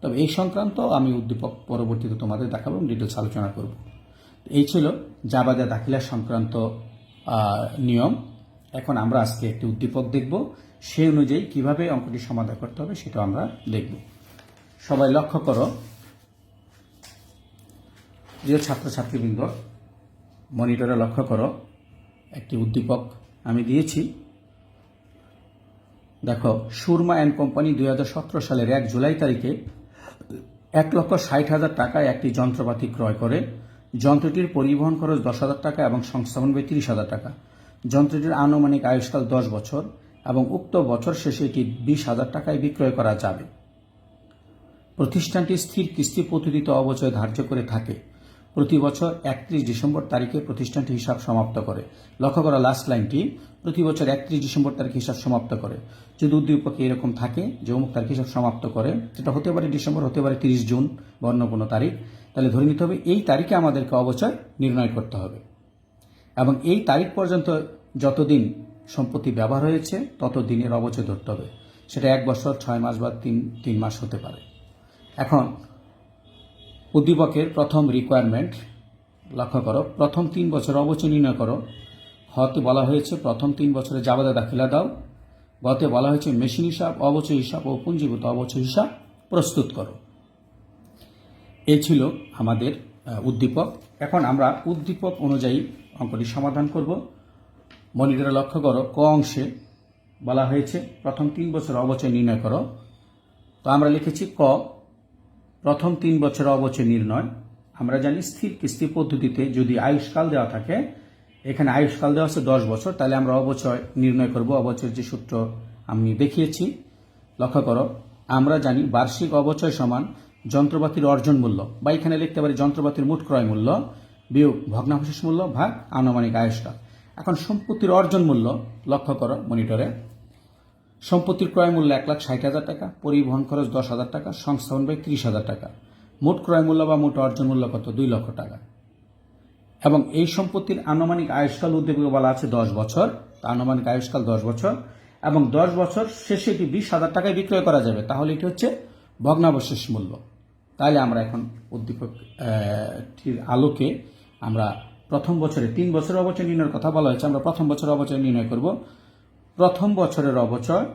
Speaker 1: তবে এই সংক্রান্ত আমি উদ্দীপক পরবর্তীতে তোমাদের দেখাবো এবং ডিটেলস আলোচনা করব। এই ছিল জাবেদা দাখিলা সংক্রান্ত নিয়ম। এখন আমরা আজকে একটি উদ্দীপক দেখব, সেই অনুযায়ী কিভাবে অঙ্কটি সমাধান করতে হবে সেটা আমরা দেখব। সবাই লক্ষ্য করো, প্রিয় ছাত্রছাত্রীবৃন্দ, মনিটরে লক্ষ্য করো, একটি উদ্দীপক আমি দিয়েছি। দেখো, সুরমা অ্যান্ড কোম্পানি 2017 সালের 1 জুলাই তারিখে 1,60,000 টাকায় একটি যন্ত্রপাতি ক্রয় করে। যন্ত্রটির পরিবহন খরচ 10,000 টাকা এবং সংস্থাপন ব্যয় 30,000 টাকা। যন্ত্রটির আনুমানিক আয়ুষ্কাল 10 বছর এবং উক্ত বছর শেষে এটি 20,000 টাকায় বিক্রয় করা যাবে। প্রতিষ্ঠানটি স্থির কিস্তি পদ্ধতিতে অবচয় ধার্য করে থাকে। প্রতি বছর 31 ডিসেম্বর তারিখে প্রতিষ্ঠানটি হিসাব সমাপ্ত করে। লক্ষ্য করা লাস্ট লাইনটি, প্রতি বছর 31 ডিসেম্বর তারিখে হিসাব সমাপ্ত করে। যদি উদ্দীপকে এরকম থাকে যে অমুক তারিখে হিসাব সমাপ্ত করে, সেটা হতে পারে ডিসেম্বর, হতে পারে 30 জুন বা অন্য কোনো তারিখ, তাহলে ধরে নিতে হবে এই তারিখে আমাদেরকে অবচয় নির্ণয় করতে হবে এবং এই তারিখ পর্যন্ত যতদিন সম্পত্তি ব্যবহার হয়েছে তত দিনের অবচয় ধরতে হবে। সেটা 1 বছর, 6 মাস বা 3 মাস হতে পারে। এখন উদ্দীপকের প্রথম রিকোয়ারমেন্ট লক্ষ্য করো, প্রথম 3 বছর অবচয় নির্ণয় করো। হতে বলা হয়েছে প্রথম 3 বছরে জাবেদা দাখিলা দাও। গতে বলা হয়েছে মেশিন হিসাব, অবচয় হিসাব ও পুঞ্জীভূত অবচয় হিসাব প্রস্তুত করো। এই ছিল আমাদের উদ্দীপক। এখন আমরা উদ্দীপক অনুযায়ী অঙ্কটি সমাধান করব। মনিটরে লক্ষ্য করো, ক অংশে বলা হয়েছে প্রথম 3 বছর অবচয় নির্ণয় করো। তো আমরা লিখেছি ক, প্রথম 3 বছর অবচয় নির্ণয়। আমরা জানি স্থির কিস্তি পদ্ধতিতে যদি আয়ুষ্কাল দেওয়া থাকে, এখানে আয়ুষ্কাল দেওয়া আছে 10 বছর, তাহলে আমরা অবচয় নির্ণয় করব। অবচয়ের যে সূত্র আমি দেখিয়েছি লক্ষ্য করো, আমরা জানি বার্ষিক অবচয় সমান যন্ত্রপাতির অর্জন মূল্য, বা এখানে লিখতে পারি যন্ত্রপাতির মোট ক্রয় মূল্য বিয়োগ ভগ্নাবশেষ মূল্য ভাগ আনুমানিক আয়ুষ্কাল। এখন সম্পত্তির অর্জন মূল্য লক্ষ্য করো মনিটরে, সম্পত্তির ক্রয় মূল্য 1,60,000 টাকা, পরিবহন খরচ 10,000 টাকা, সংস্থাপন ব্যয় 30,000 টাকা। মোট ক্রয় মূল্য বা মোট অর্জন মূল্য কত? 2 লক্ষ টাকা। এবং এই সম্পত্তির আনুমানিক আয়ুষ্কাল উদ্দীপকে বলা আছে 10 বছর, আনুমানিক আয়ুষ্কাল 10 বছর এবং 10 বছর শেষে এটি 20,000 টাকায় বিক্রয় করা যাবে, তাহলে এটি হচ্ছে ভগ্নাবশেষ মূল্য। তাহলে আমরা এখন উদ্দীপকটির আলোকে আমরা প্রথম বছরে 3 বছরের অবচয় নির্ণয়ের কথা বলা হয়েছে, আমরা প্রথম বছরের অবচয় নির্ণয় করব। প্রথম বছরের অবচয়,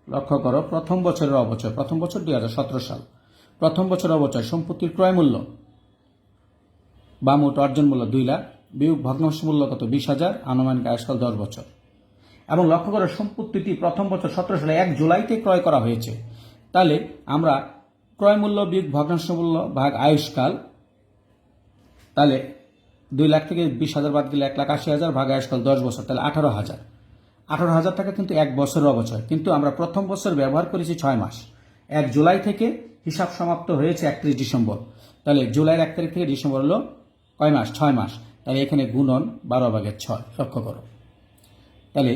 Speaker 1: লক্ষ্য করো, প্রথম বছরের অবচয়, প্রথম বছর 2017 সাল, প্রথম বছরের অবচয় সম্পত্তির ক্রয় মূল্য বা মোট অর্জন মূল্য 2 লাখ বিয়োগ ভগ্নাংশ মূল্য কত 20,000, আনুমানিক আয়ুষ্কাল 10 বছর। এবং লক্ষ্য করো সম্পত্তিটি প্রথম বছর 17 সালে 1 জুলাইতে ক্রয় করা হয়েছে। তাহলে আমরা ক্রয় মূল্য বিয়োগ ভগ্নাংশ মূল্য ভাগ আয়ুষ্কাল, তাহলে 2 লাখ থেকে 20,000 বাদ গেলে 1,80,000 ভাগ আয়ুষ্কাল 10 বছর, তাহলে 18,000 টাকা কিন্তু 1 বছরের অবচয়। কিন্তু আমরা প্রথম বছর ব্যবহার করেছি 6 মাস, 1 জুলাই থেকে হিসাব সমাপ্ত হয়েছে 31 ডিসেম্বর, তাহলে জুলাইয়ের 1 তারিখ থেকে ডিসেম্বর হলো কয় মাস? 6 মাস। তাহলে এখানে গুণন 12/6, লক্ষ্য করো। তাহলে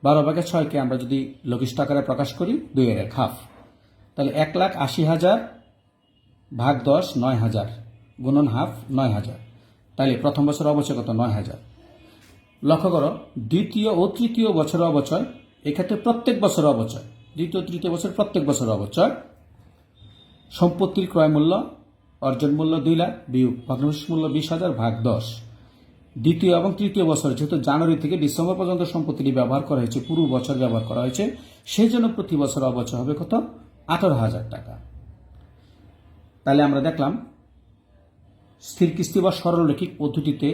Speaker 1: 12/6কে আমরা যদি লঘিষ্ঠ আকারে প্রকাশ করি 2/1/2, তাহলে 1,80,000 ভাগ 10 9,000 গুণন হাফ 9,000, তাহলে প্রথম বছর অবচয় কত? 9,000। লক্ষ্য করো দ্বিতীয় ও তৃতীয় বছরের অবচয়, এক্ষেত্রে প্রত্যেক বছর অবচয়, দ্বিতীয় তৃতীয় বছর প্রত্যেক বছর অবচয়। সম্পত্তির ক্রয় মূল্য অর্জন মূল্য 2 লাখ বিয়োগ ভগ্নাংশ মূল্য 20,000 ভাগ 10। দ্বিতীয় এবং তৃতীয় বছর যেহেতু জানুয়ারি থেকে ডিসেম্বর পর্যন্ত সম্পত্তিটি ব্যবহার করা হয়েছে, পুরো বছর ব্যবহার করা হয়েছে, সেই জন্য প্রতি বছর অবচয় হবে কত? 18,000 টাকা। তাহলে আমরা দেখলাম স্থির কিস্তি বা সরলরৈখিক পদ্ধতিতে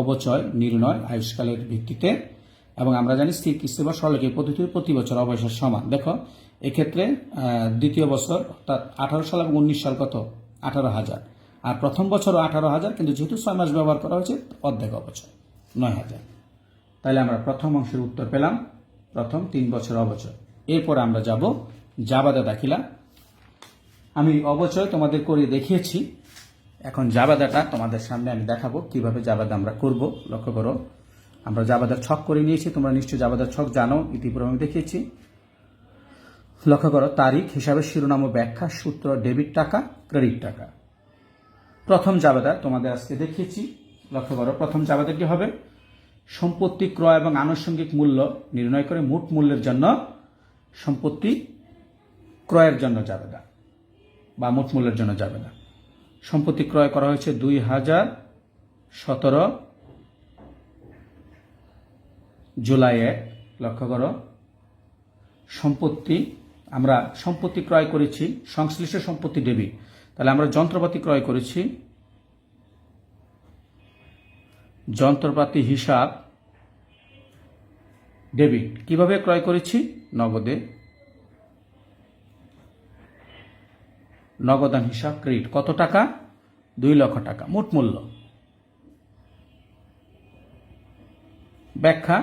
Speaker 1: অবচয় নির্ণয় আয়ুষ্কালের ভিত্তিতে, এবং আমরা জানি স্থির কিস্তি বা সরলরৈখিক পদ্ধতিতে প্রতি বছর অবচয় সমান। দেখো এক্ষেত্রে দ্বিতীয় বছর অর্থাৎ 18 সাল এবং 19 সাল কত? 18,000, আর প্রথম বছরও 18,000, কিন্তু যেহেতু 6 মাস ব্যবহার করা হয়েছে অর্ধেক অবচয় 9,000। তাহলে আমরা প্রথম অংশের উত্তর পেলাম, প্রথম 3 বছর অবচয়। এরপর আমরা যাব জাবাদা দাখিলা। আমি অবচয় তোমাদের করে দেখিয়েছি, এখন জাবাদাটা তোমাদের সামনে আমি দেখাবো কিভাবে জাবাদা আমরা করব। লক্ষ্য করো আমরা জাবাদার ছক করে নিয়েছি, তোমরা নিশ্চয়ই জাবাদার ছক জানো, ইতিপূর্বে আমি দেখিয়েছি। লক্ষ্য করো তারিখ হিসাবে শিরোনাম ও ব্যাখ্যা, সূত্র ডেবিট টাকা ক্রেডিট টাকা। প্রথম জাবাদা তোমাদের আজকে দেখিয়েছি। লক্ষ্য করো প্রথম জাবাদাটি হবে সম্পত্তি ক্রয় এবং আনুষঙ্গিক মূল্য নির্ণয় করে মোট মূল্যের জন্য সম্পত্তি ক্রয়ের জন্য জাবেদা বা মোট মূল্যের জন্য জাবেদা। সম্পত্তি ক্রয় করা হয়েছে 2017 জুলাইয়ে। লক্ষ্য করো সম্পত্তি, আমরা সম্পত্তি ক্রয় করেছি সংশ্লিষ্ট সম্পত্তি ডেবিট, তাহলে আমরা যন্ত্রপাতি ক্রয় করেছি, যন্ত্রপাতি হিসাব ডেবিট। কিভাবে ক্রয় করেছি? নগদে, নগদান হিসাব ক্রেডিট। কত টাকা? 2 লক্ষ টাকা মোট মূল্য। ব্যাখ্যা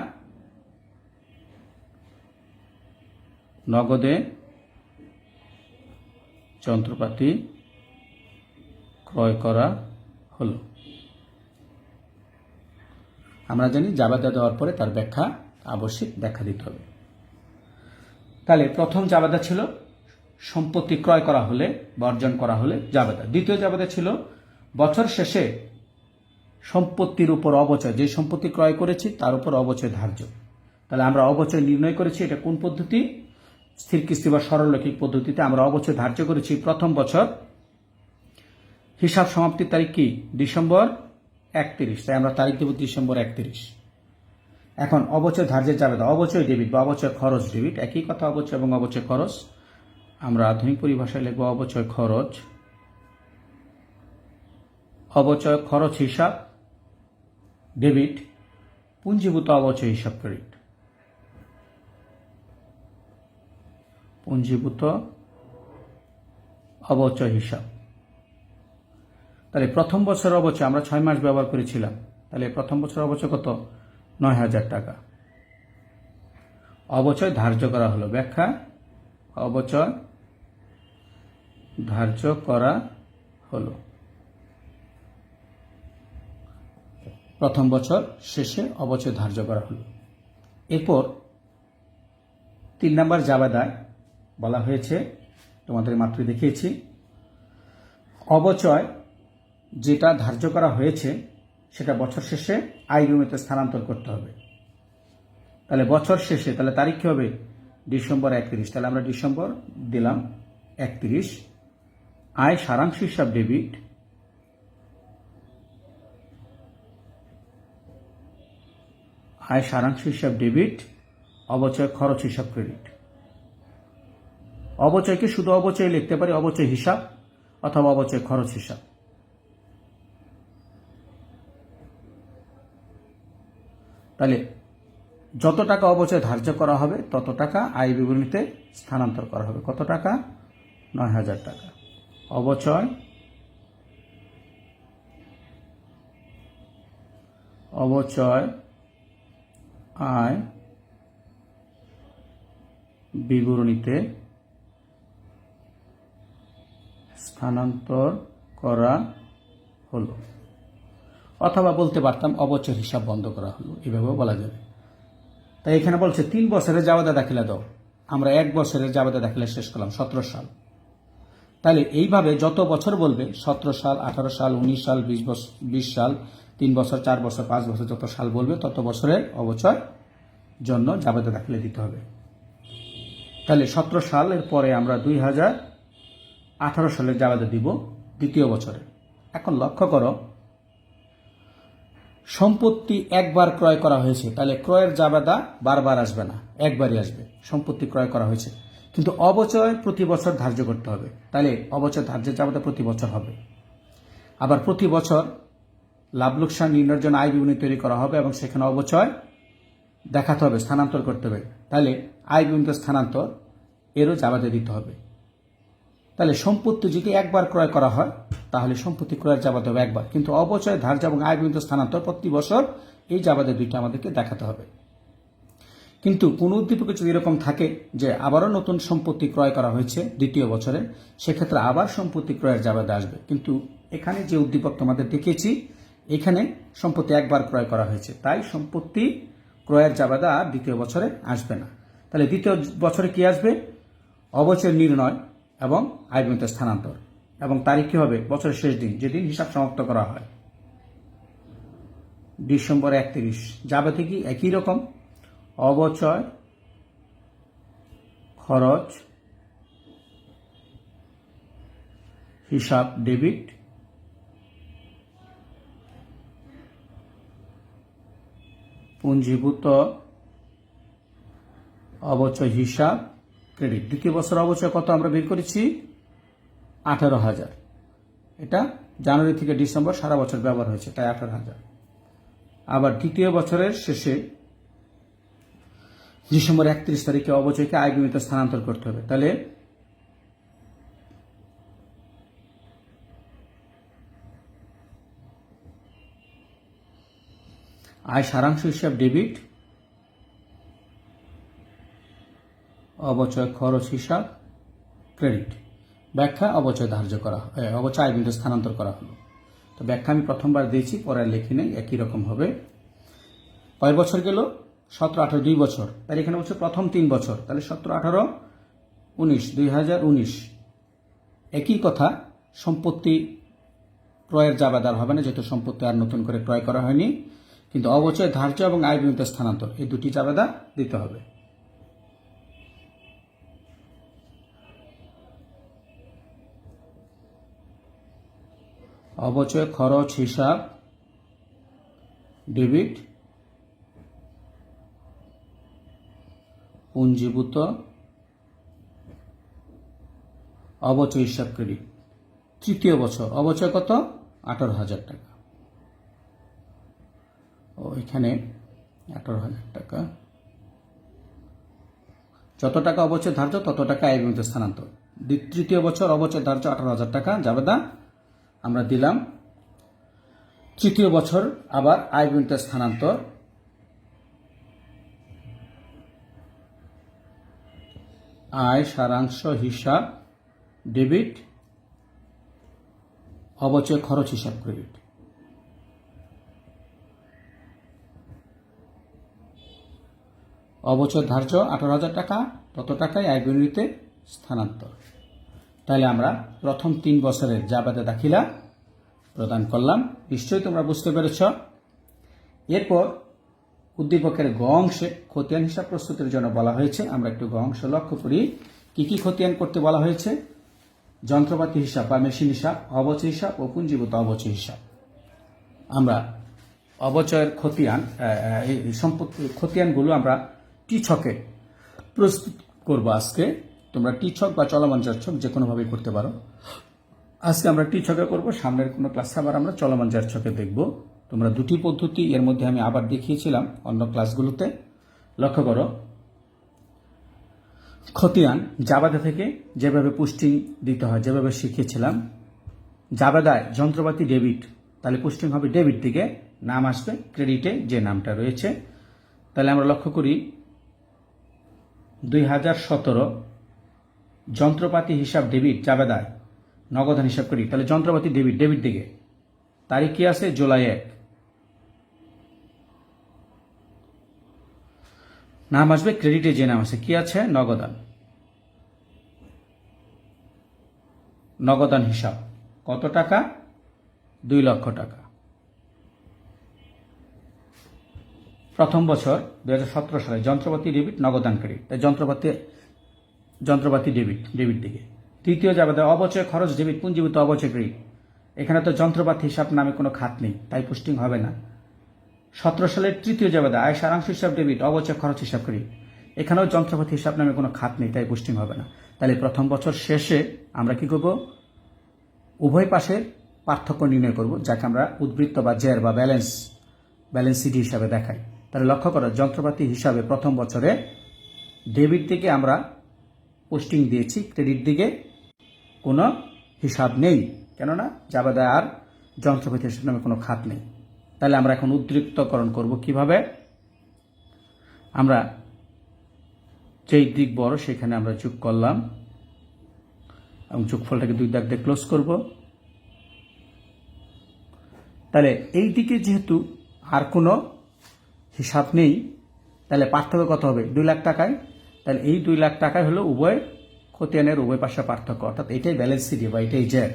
Speaker 1: নগদে যন্ত্রপাতি ক্রয় করা হলো। আমরা জানি জাবাদা দেওয়ার পরে তার ব্যাখ্যা আবশ্যিক ব্যাখ্যা দিতে হবে। তাহলে প্রথম জাবাদা ছিল সম্পত্তি ক্রয় করা হলে বা অর্জন করা হলে জাবেদা। দ্বিতীয় জাবেদা ছিল বছর শেষে সম্পত্তির উপর অবচয়, যে সম্পত্তি ক্রয় করেছি তার উপর অবচয় ধার্য। তাহলে আমরা অবচয় নির্ণয় করেছি, এটা কোন পদ্ধতি? স্থির কিস্তি বা সরলরৈখিক পদ্ধতিতে আমরা অবচয় ধার্য করেছি প্রথম বছর। হিসাব সমাপ্তির তারিখ কি? ডিসেম্বর 31, তাই আমরা তারিখ দেব ডিসেম্বর 31। এখন অবচয় ধার্যের জাবেদা, অবচয় ডেবিট বা অবচয় খরচ ডেবিট, একই কথা অবচয় এবং অবচয় খরচ। আমরা আধুনিক পরিভাষায় লিখব অবচয় খরচ। অবচয় খরচ হিসাব ডেবিট, পুঞ্জীভূত অবচয় হিসাব ক্রেডিট। পুঞ্জীভূত অবচয় হিসাব। তাহলে প্রথম বছর অবচয় আমরা 6 মাস ব্যবহার করেছিলাম, তাহলে প্রথম বছর অবচয় কত? 9,000 টাকা। অবচয় ধার্য করা হলো। ব্যাখ্যা অবচয় ধার্য করা হলো প্রথম বছর শেষে অবচয় ধার্য করা হলো। এরপর 3 নম্বর জাবেদায় বলা হয়েছে, তোমাদের মাত্র দেখিয়েছি, অবচয় যেটা ধার্য করা হয়েছে সেটা বছর শেষে আয় বিমতে স্থানান্তর করতে হবে। তাহলে বছর শেষে তাহলে তারিখ কি হবে ডিসেম্বর 31। তাহলে আমরা ডিসেম্বর দিলাম 31। আয় সারাংশ হিসাব ডেবিট, আয় সারাংশ হিসাব ডেবিট, অবচয় খরচ হিসাব ক্রেডিট। অবচয়কে শুধু অবচয় লিখতে পারি, অবচয় হিসাব অথবা অবচয় খরচ হিসাব। তাহলে যত টাকা অবচয় ধার্য করা হবে তত টাকা আয় বিবরণীতে স্থানান্তর করা হবে। কত টাকা? ৯,০০০ টাকা। অবচয় আয় বিবরণীতে স্থানান্তর করা হলো, অথবা বলতে পারতাম অবচয় হিসাব বন্ধ করা হলো, এভাবেও বলা যাবে। তাই এখানে বলছে ৩ বছরের জাবেদা দাখিলা দাও। আমরা 1 বছরের জাবেদা দাখিলা শেষ করলাম 17 সাল। তাহলে এইভাবে যত বছর বলবে 17 সাল, 18 সাল, 19 সাল, 20 সাল, 3 বছর, 4 বছর, 5 বছর, যত সাল বলবে তত বছরের অবচয় জন্য জাবেদা দাখিলা দিতে হবে। তাহলে 17 সালের পরে আমরা 2018 সালের জাবেদা দিব দ্বিতীয় বছরে। এখন লক্ষ্য করো, সম্পত্তি একবার ক্রয় করা হয়েছে, তাহলে ক্রয়ের জাবেদা বারবার আসবে না, একবারই আসবে। সম্পত্তি ক্রয় করা হয়েছে, কিন্তু অবচয় প্রতি বছর ধার্য করতে হবে, তাহলে অবচয় ধার্যের জাবেদা প্রতি বছর হবে। আবার প্রতি বছর লাভ লোকসান নির্ণয়ের জন্য আয় বিবরণী তৈরি করা হবে এবং সেখানে অবচয় দেখাতে হবে, স্থানান্তর করতে হবে। তাহলে আয় বিবরণীতে স্থানান্তর এরও জাবেদা দিতে হবে। তাহলে সম্পত্তি যদি একবার ক্রয় করা হয় তাহলে সম্পত্তি ক্রয়ের জাবেদা হবে একবার, কিন্তু অবচয় ধার্য এবং আয় বিবরণীতে স্থানান্তর প্রতি বছর এই জাবেদা দুইটা আমাদেরকে দেখাতে হবে। কিন্তু কোন উদ্দীপকে যদি এরকম থাকে যে আবারও নতুন সম্পত্তি ক্রয় করা হয়েছে দ্বিতীয় বছরে, সেক্ষেত্রে আবার সম্পত্তি ক্রয়ের জাবেদা আসবে। কিন্তু এখানে যে উদ্দীপক তোমাদের দেখিয়েছি, এখানে সম্পত্তি একবার ক্রয় করা হয়েছে, তাই সম্পত্তি ক্রয়ের জাবেদা আর দ্বিতীয় বছরে আসবে না। তাহলে দ্বিতীয় বছরে কি আসবে? অবচয় নির্ণয় এবং আয় বিবরণীতে স্থানান্তর, এবং তারিখ কি হবে? বছরের শেষ দিন, যেদিন হিসাব সমাপ্ত করা হয়, ডিসেম্বর 31। জাবেদা কি একই রকম, অবচয় খরচ হিসাব ডেবিট, পুঞ্জীভূত অবচয় হিসাব ক্রেডিট। দ্বিতীয় বছর অবচয় কত আমরা বের করেছি? 18,000। এটা জানুয়ারি থেকে ডিসেম্বর সারা বছর ব্যবহার হয়েছে, তাই 18,000। আবার দ্বিতীয় বছরের শেষে ডিসেম্বর 31 তারিখে অবচয়কে আয় বিবরণীতে স্থানান্তর করতে হবে। তাহলে আয় সারাংশ হিসাব ডেবিট, অবচয় খরচ হিসাব ক্রেডিট। ব্যাখ্যা অবচয় ধার্য করা, অবচয় আয় বিবরণীতে স্থানান্তর করা হলো। তো ব্যাখ্যা আমি প্রথমবার দিয়েছি, পরে আর লিখি নেই, একই রকম হবে। কয় বছর গেল? 17, 18, 2 বছর। তাহলে এখানে বলছে প্রথম 3 বছর, তাহলে 17, 18, 19, 2019। একই কথা, সম্পত্তি ক্রয়ের জাবেদা হবে না, যেহেতু সম্পত্তি আর নতুন করে ক্রয় করা হয়নি, কিন্তু অবচয় ধার্য এবং আয় বিবরণীতে স্থানান্তর এই দুটি জাবেদা দিতে হবে। অবচয় খরচ হিসাব ডেবিট, পুঞ্জীভূত অবচয় হিসাব ক্রেডিট। তৃতীয় বছর অবচয় কত? 18,000 টাকা। ও এখানে 18,000 টাকা। যত টাকা অবচয় ধার্য তত টাকা আয় বিবরণীতে স্থানান্তর। তৃতীয় বছর অবচয় ধার্য 18,000 টাকা জাবেদা আমরা দিলাম। তৃতীয় বছর আবার আয় বিবরণীতে স্থানান্তর, আয় সারাংশ হিসাব ডেবিট, অবচয় খরচ হিসাব ক্রেডিট। অবচয় ধার্য 18,000 টাকা, তত টাকায় আয় বিবরণীতে স্থানান্তর। তাহলে আমরা প্রথম 3 বছরের জাবেদা দাখিলা প্রদান করলাম। নিশ্চয়ই তোমরা বুঝতে পেরেছ। এরপর উদ্দীপকের গ অংশে খতিয়ান হিসাব প্রস্তুতের জন্য বলা হয়েছে। আমরা একটু গ অংশ লক্ষ্য করি। কি কি খতিয়ান করতে বলা হয়েছে? যন্ত্রপাতি হিসাব বা মেশিন হিসাব, অবচয় হিসাব ও পুঞ্জীভূত অবচয় হিসাব। আমরা অবচয়ের খতিয়ান সম্পত্তি খতিয়ানগুলো আমরা টি ছকে প্রস্তুত করব আজকে। তোমরা টি ছক বা চলমান জার ছক যে কোনোভাবেই করতে পারো। আজকে আমরা টি ছকে করব, সামনের কোনো ক্লাসে আবার আমরা চলমান জার ছকে দেখব। তোমরা দুটি পদ্ধতি এর মধ্যে আমি আবার দেখিয়েছিলাম অন্য ক্লাসগুলোতে, লক্ষ্য করো। খতিয়ান জাবেদা থেকে যেভাবে পুস্টিং দিতে হয়, যেভাবে শিখিয়েছিলাম, জাবেদায় যন্ত্রপাতি ডেবিট, তাহলে পুস্টিং হবে ডেবিট দিকে, নাম আসবে ক্রেডিটে যে নামটা রয়েছে। তাহলে আমরা লক্ষ্য করি 2017 যন্ত্রপাতি হিসাব ডেবিট জাবেদায়, নগদান হিসাব করি, তাহলে যন্ত্রপাতি ডেবিট ডেবিট দিকে, তারিখ কি আছে? জুলাই 1। নাম আসবে ক্রেডিটে যে নাম আছে, কি আছে? নগদান। নগদান হিসাব কত টাকা? 2 লক্ষ টাকা। প্রথম বছর 2017 সালে যন্ত্রপাতি ডেবিট, নগদান ক্রেডিট, তাই যন্ত্রপাতি ডেবিট ডেবিট দিকে। তৃতীয় জাবেদা অবচয় খরচ ডেবিট, পুঞ্জীভূত অবচয় ক্রেডিট। এখানে তো যন্ত্রপাতি হিসাব নামে কোনো খাত নেই, তাই পুস্টিং হবে না। 17 সালের তৃতীয় জাবেদা আয় সারাংশ হিসাব ডেবিট, অবচয় খরচ হিসাব ক্রেডিট। এখানেও যন্ত্রপাতি হিসাব নামে কোনো খাত নেই, তাই পুস্টিং হবে না। তাহলে প্রথম বছর শেষে আমরা কি করব? উভয় পাশের পার্থক্য নির্ণয় করব, যাকে আমরা উদ্বৃত্ত বা জের বা ব্যালেন্স সিডি হিসাবে দেখাই। তাহলে লক্ষ্য করো, যন্ত্রপাতি হিসাবে প্রথম বছরে ডেবিট দিকে আমরা পোস্টিং দিয়েছি, ক্রেডিট দিকে কোনো হিসাব নেই, কেননা জাবেদায় আর যন্ত্রপাতি হিসাব নামে কোনো খাত নেই। তাহলে আমরা এখন উদ্বৃত্তকরণ করব কিভাবে? আমরা যেই দিক বড় সেখানে আমরা যোগ করলাম এবং যোগফলটাকে 2 দাগ দিয়ে ক্লোজ করব। তাহলে এই দিকে যেহেতু আর কোনো হিসাব নেই, তাহলে পার্থক্য কত হবে? 2 লাখ টাকায়। তাহলে এই 2 লাখ টাকায় হলো উভয় খতিয়ানের উভয় পাশে পার্থক্য, অর্থাৎ এটাই ব্যালেন্স সিডি বা এটাই জের।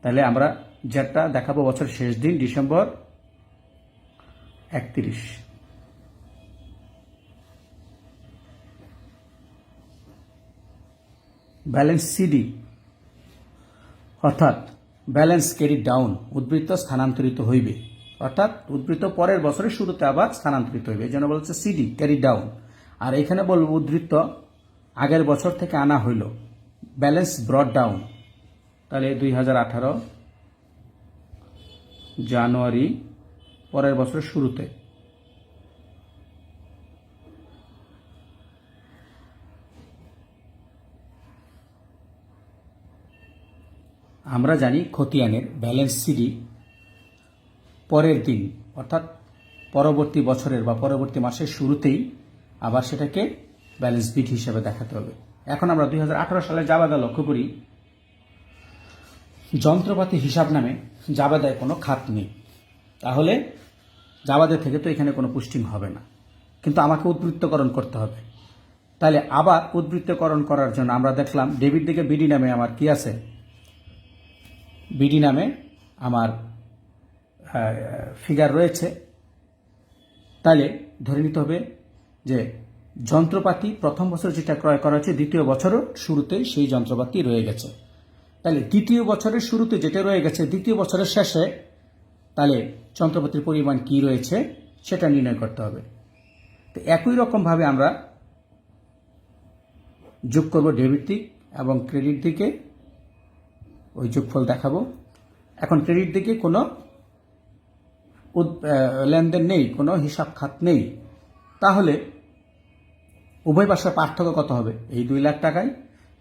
Speaker 1: তাহলে আমরা জেরটা দেখাবো বছরের শেষ দিন, ডিসেম্বর 31। ব্যালেন্স সিডি অর্থাৎ ব্যালেন্স ক্যারি ডাউন, উদ্বৃত্ত স্থানান্তরিত হইবে, অর্থাৎ উদ্বৃত্ত পরের বছরের শুরুতে আবার স্থানান্তরিত হইবে, এই জন্য বলছে সিডি ক্যারি ডাউন। আর এখানে বলবো উদ্বৃত্ত আগের বছর থেকে আনা হইল, ব্যালেন্স ব্রট ডাউন। তাহলে 2018 জানুয়ারি পরের বছরের শুরুতে। আমরা জানি খতিয়ানের ব্যালেন্স সিডি পরের দিন, অর্থাৎ পরবর্তী বছরের বা পরবর্তী মাসের শুরুতেই আবার সেটাকে ব্যালেন্স বিট হিসেবে দেখাতে হবে। এখন আমরা 2018 সালে জাবেদা লক্ষ্য করি। যন্ত্রপাতি হিসাব নামে জাবেদায় কোনো খাত নেই, তাহলে জাবেদা থেকে তো এখানে কোনো পুস্টিং হবে না, কিন্তু আমাকে উদ্বৃত্তকরণ করতে হবে। তাহলে আবার উদ্বৃত্তকরণ করার জন্য আমরা দেখলাম ডেবিট দিকে বিডি নামে আমার কি আছে? বিডি নামে আমার ফিগার রয়েছে। তাহলে ধরে নিতে হবে যে যন্ত্রপাতি প্রথম বছর যেটা ক্রয় করা হয়েছে, দ্বিতীয় বছরও শুরুতেই সেই যন্ত্রপাতি রয়ে গেছে। তাহলে দ্বিতীয় বছরের শুরুতে যেটা রয়ে গেছে, দ্বিতীয় বছরের শেষে তাহলে যন্ত্রপাতির পরিমাণ কি রয়েছে সেটা নির্ণয় করতে হবে। তো একই রকমভাবে আমরা যোগ করব ডেবিট দিক এবং ক্রেডিট দিকে, ওই যোগফল দেখাবো। এখন ক্রেডিট দিকে কোনো লেনদেন নেই, কোনো হিসাব খাত নেই, তাহলে উভয় পাশের পার্থক্য কত হবে? এই 2 লাখ টাকায়।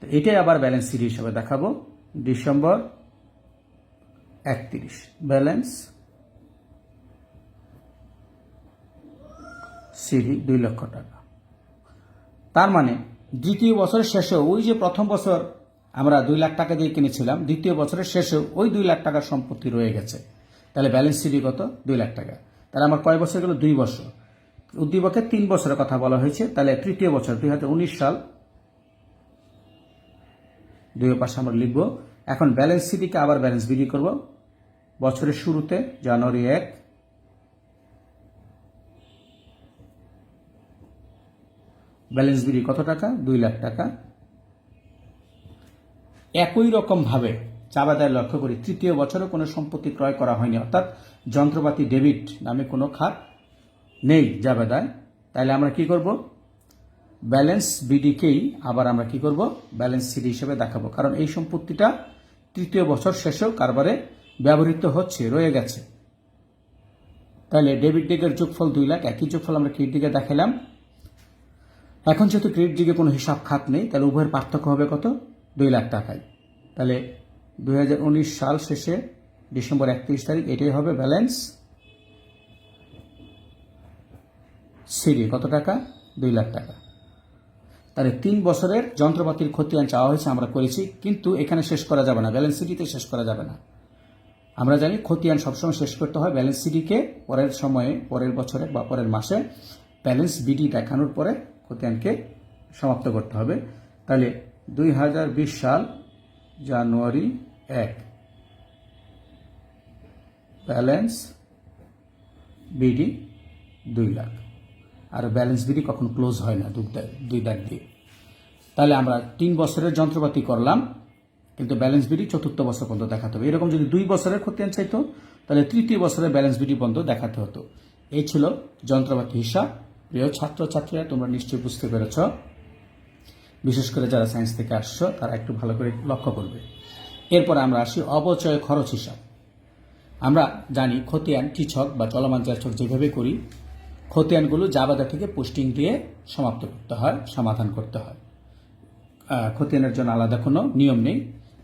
Speaker 1: তো এটাই আবার ব্যালেন্স সিডি হিসাবে দেখাবো, ডিসেম্বর 31 ব্যালেন্স সিডি 2 লক্ষ টাকা। তার মানে দ্বিতীয় বছরের শেষেও ওই যে প্রথম বছর আমরা 2 লাখ টাকা দিয়ে কিনেছিলাম, দ্বিতীয় বছরের শেষেও ওই 2 লাখ টাকার সম্পত্তি রয়ে গেছে। তাহলে ব্যালেন্স সিডি কত? 2 লাখ টাকা। তাহলে আমার কয় বছর গেল? 2 বছর। উদ্দীপকে 3 বছরের কথা বলা হয়েছে, তাহলে তৃতীয় বছর 2019 সাল 2 পাশে আমরা লিখব। এখন ব্যালেন্স সিডিকে আবার ব্যালেন্স বিডি করব বছরের শুরুতে, জানুয়ারি 1। ব্যালেন্স বিডি কত টাকা? 2 লাখ টাকা। একই রকমভাবে চাবাদায় লক্ষ্য করি তৃতীয় বছরে কোনো সম্পত্তি ক্রয় করা হয়নি, অর্থাৎ যন্ত্রপাতি ডেবিট নামে কোনো খাত নেই জাবেদায়। তাহলে আমরা কি করব? ব্যালেন্স বিডিকেই আবার আমরা কি করব? ব্যালেন্স সিডি হিসেবে দেখাবো, কারণ এই সম্পত্তিটা তৃতীয় বছর শেষেও কারবারে ব্যবহৃত হচ্ছে, রয়ে গেছে। তাহলে ডেবিট দিকের যোগফল 2 লাখ, একই যোগফল আমরা ক্রেডিট দিকে দেখালাম। এখন যেহেতু ক্রেডিট দিকে কোনো হিসাব খাত নেই, তাহলে উভয়ের পার্থক্য হবে কত? 2 লাখ টাকায়। তাহলে 2019 সাল শেষে ডিসেম্বর 31 তারিখ এটাই হবে ব্যালেন্স সিডি। কত টাকা? 2 লাখ টাকা। তাহলে 3 বছরের যন্ত্রপাতির খতিয়ান চাওয়া হয়েছে, আমরা করেছি, কিন্তু এখানে শেষ করা যাবে না, ব্যালেন্স সিডিতে শেষ করা যাবে না। আমরা জানি খতিয়ান সবসময় শেষ করতে হয় ব্যালেন্স সিডিকে পরের সময়ে, পরের বছরে বা পরের মাসে ব্যালেন্স বিডি দেখানোর পরে খতিয়ানকে সমাপ্ত করতে হবে। তাহলে 2020 সাল জানুয়ারি 1 ব্যালেন্স বিডি 2 লাখ। আর ব্যালেন্স বিডি কখন ক্লোজ হয় না 2 দাগ দিয়ে। তাহলে আমরা 3 বছরের যন্ত্রপাতি করলাম, কিন্তু ব্যালেন্স বিডি চতুর্থ বছর পর্যন্ত দেখাতে হবে। এরকম যদি 2 বছরের খতিয়ান চাইতো, তাহলে তৃতীয় বছরের ব্যালেন্স বিডি পর্যন্ত দেখাতে হতো। এই ছিল যন্ত্রপাতি হিসাব। প্রিয় ছাত্রছাত্রীরা, তোমরা নিশ্চয়ই বুঝতে পেরেছ। বিশেষ করে যারা সায়েন্স থেকে আসছো তারা একটু ভালো করে লক্ষ্য করবে। এরপরে আমরা আসি অবচয় খরচ হিসাব। আমরা জানি খতিয়ান টিছক বা চলমান চার্ছক যেভাবে করি, খতিয়ানগুলো জাবেদা থেকে পোস্টিং দিয়ে সমাপ্ত করতে হয়, সমাধান করতে হয়। খতিয়ানের জন্য আলাদা কোনো নিয়ম নেই,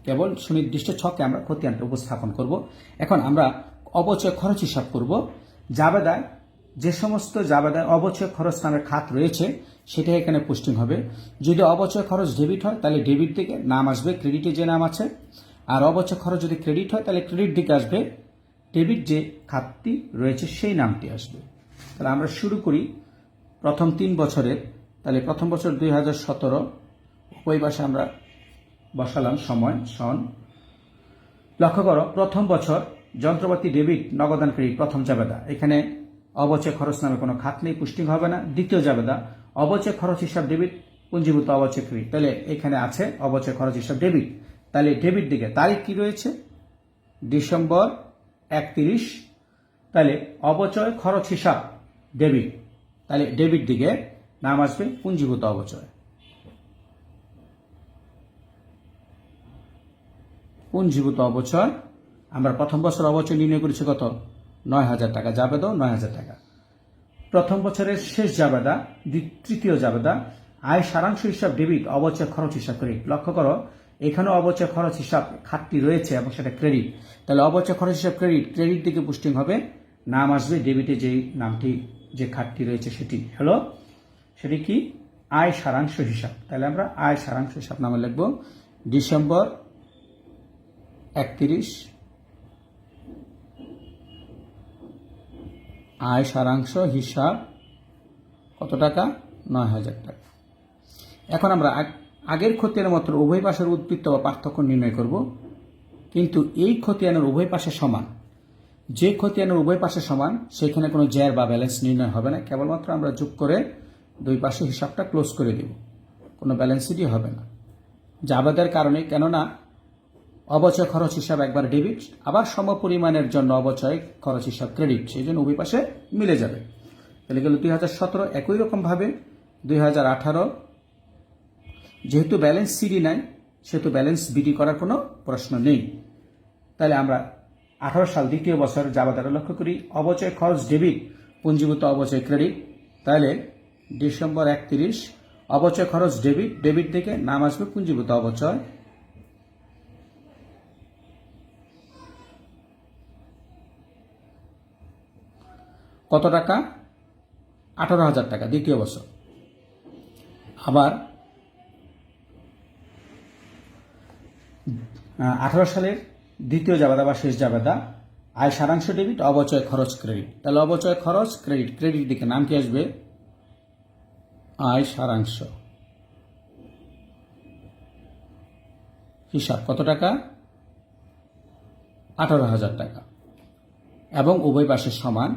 Speaker 1: কেবল সুনির্দিষ্ট ছকে আমরা খতিয়ানটা উপস্থাপন করব। এখন আমরা অবচয় খরচ হিসাব করব। জাবেদায় যে সমস্ত জাবেদায় অবচয় খরচ নামের খাত রয়েছে সেটা এখানে পোস্টিং হবে। যদি অবচয় খরচ ডেবিট হয় তাহলে ডেবিট দিকে নাম আসবে ক্রেডিটে যে নাম আছে, আর অবচয় খরচ যদি ক্রেডিট হয় তাহলে ক্রেডিট দিকে আসবে ডেবিট যে খাতটি রয়েছে সেই নামটি আসবে। তাহলে আমরা শুরু করি প্রথম 3 বছরের। তাহলে প্রথম বছর 2017, ওই পাশে আমরা বসালাম সময় সন। লক্ষ্য করো, প্রথম বছর যন্ত্রপাতি ডেবিট, নগদান ক্রেডিট, প্রথম জাবেদা। এখানে অবচয় খরচ নামে কোনো খাত নেই, পুষ্টিং হবে না। দ্বিতীয় জাবেদা অবচয় খরচ হিসাব ডেবিট, পুঞ্জীভূত অবচয় ক্রেডিট। তাহলে এখানে আছে অবচয় খরচ হিসাব ডেবিট। তাহলে ডেবিট দিকে তারিখ কি রয়েছে? ডিসেম্বর 31। তাহলে অবচয় খরচ হিসাব ডেবিট, তাহলে ডেবিট দিকে নাম আসবে পুঞ্জীভূত অবচয়। পুঞ্জীভূত অবচয় আমরা প্রথম বছর অবচয় নির্ণয় করেছি কত? 9,000 টাকা। জাবেদা 9,000 টাকা। প্রথম বছরের শেষ জাবেদা, তৃতীয় জাবেদা আয় সারাংশ হিসাব ডেবিট, অবচয় খরচ হিসাব ক্রেডিট। লক্ষ্য করো, এখানেও অবচয় খরচ হিসাব খাতটি রয়েছে এবং সেটা ক্রেডিট। তাহলে অবচয় খরচ হিসাব ক্রেডিট, ক্রেডিট দিকে পুষ্টিং হবে, নাম আসবে ডেবিটে যেই নামটি, যে খাতটি রয়েছে সেটি হলো, সেটি কি? আয় সারাংশ হিসাব। তাহলে আমরা আয় সারাংশ হিসাব নামে লিখব ডিসেম্বর 31 আয় সারাংশ হিসাব কত টাকা? 9,000 টাকা। এখন আমরা আগের খতিয়ানের মতো উভয় পাশের উদ্বৃত্ত বা পার্থক্য নির্ণয় করব, কিন্তু এই খতিয়ানের উভয় পাশে সমান। যে খতিয়ানের উভয় পাশে সমান সেখানে কোনো জের বা ব্যালেন্স নির্ণয় হবে না, কেবলমাত্র আমরা যোগ করে 2 পাশে হিসাবটা ক্লোজ করে দেব, কোনো ব্যালেন্স শিটই হবে না। জাবেদার কারণে, কেননা অবচয় খরচ হিসাব একবার ডেবিট, আবার সমপরিমাণের জন্য অবচয় খরচ হিসাব ক্রেডিট, সেই জন্য উভয় পাশে মিলে যাবে। তাহলে গেল 2017। একই রকমভাবে 2018, যেহেতু ব্যালেন্স সিডি নাই সেহেতু ব্যালেন্স বিডি করার কোনো প্রশ্ন নেই। তাহলে আমরা 18 সাল দ্বিতীয় বছর জাবেদাটা লক্ষ্য করি, অবচয় খরচ ডেবিট, পুঞ্জীভূত অবচয় ক্রেডিট। তাহলে ডিসেম্বর 31 অবচয় খরচ ডেবিট, ডেবিট থেকে নাম আসবে পুঞ্জীভূত অবচয়। কত টাকা? 18,000 টাকা দ্বিতীয় বছর। আবার 18 সালের দ্বিতীয় জাবেদা বা শেষ জাবেদা, আয় সারাংশ ডেবিট, অবচয় খরচ ক্রেডিট। তাহলে অবচয় খরচ ক্রেডিট, ক্রেডিট দিকে নাম কি আসবে? আয় সারাংশ হিসাব কত টাকা? 18,000 টাকা। এবং উভয় পাশে সমান,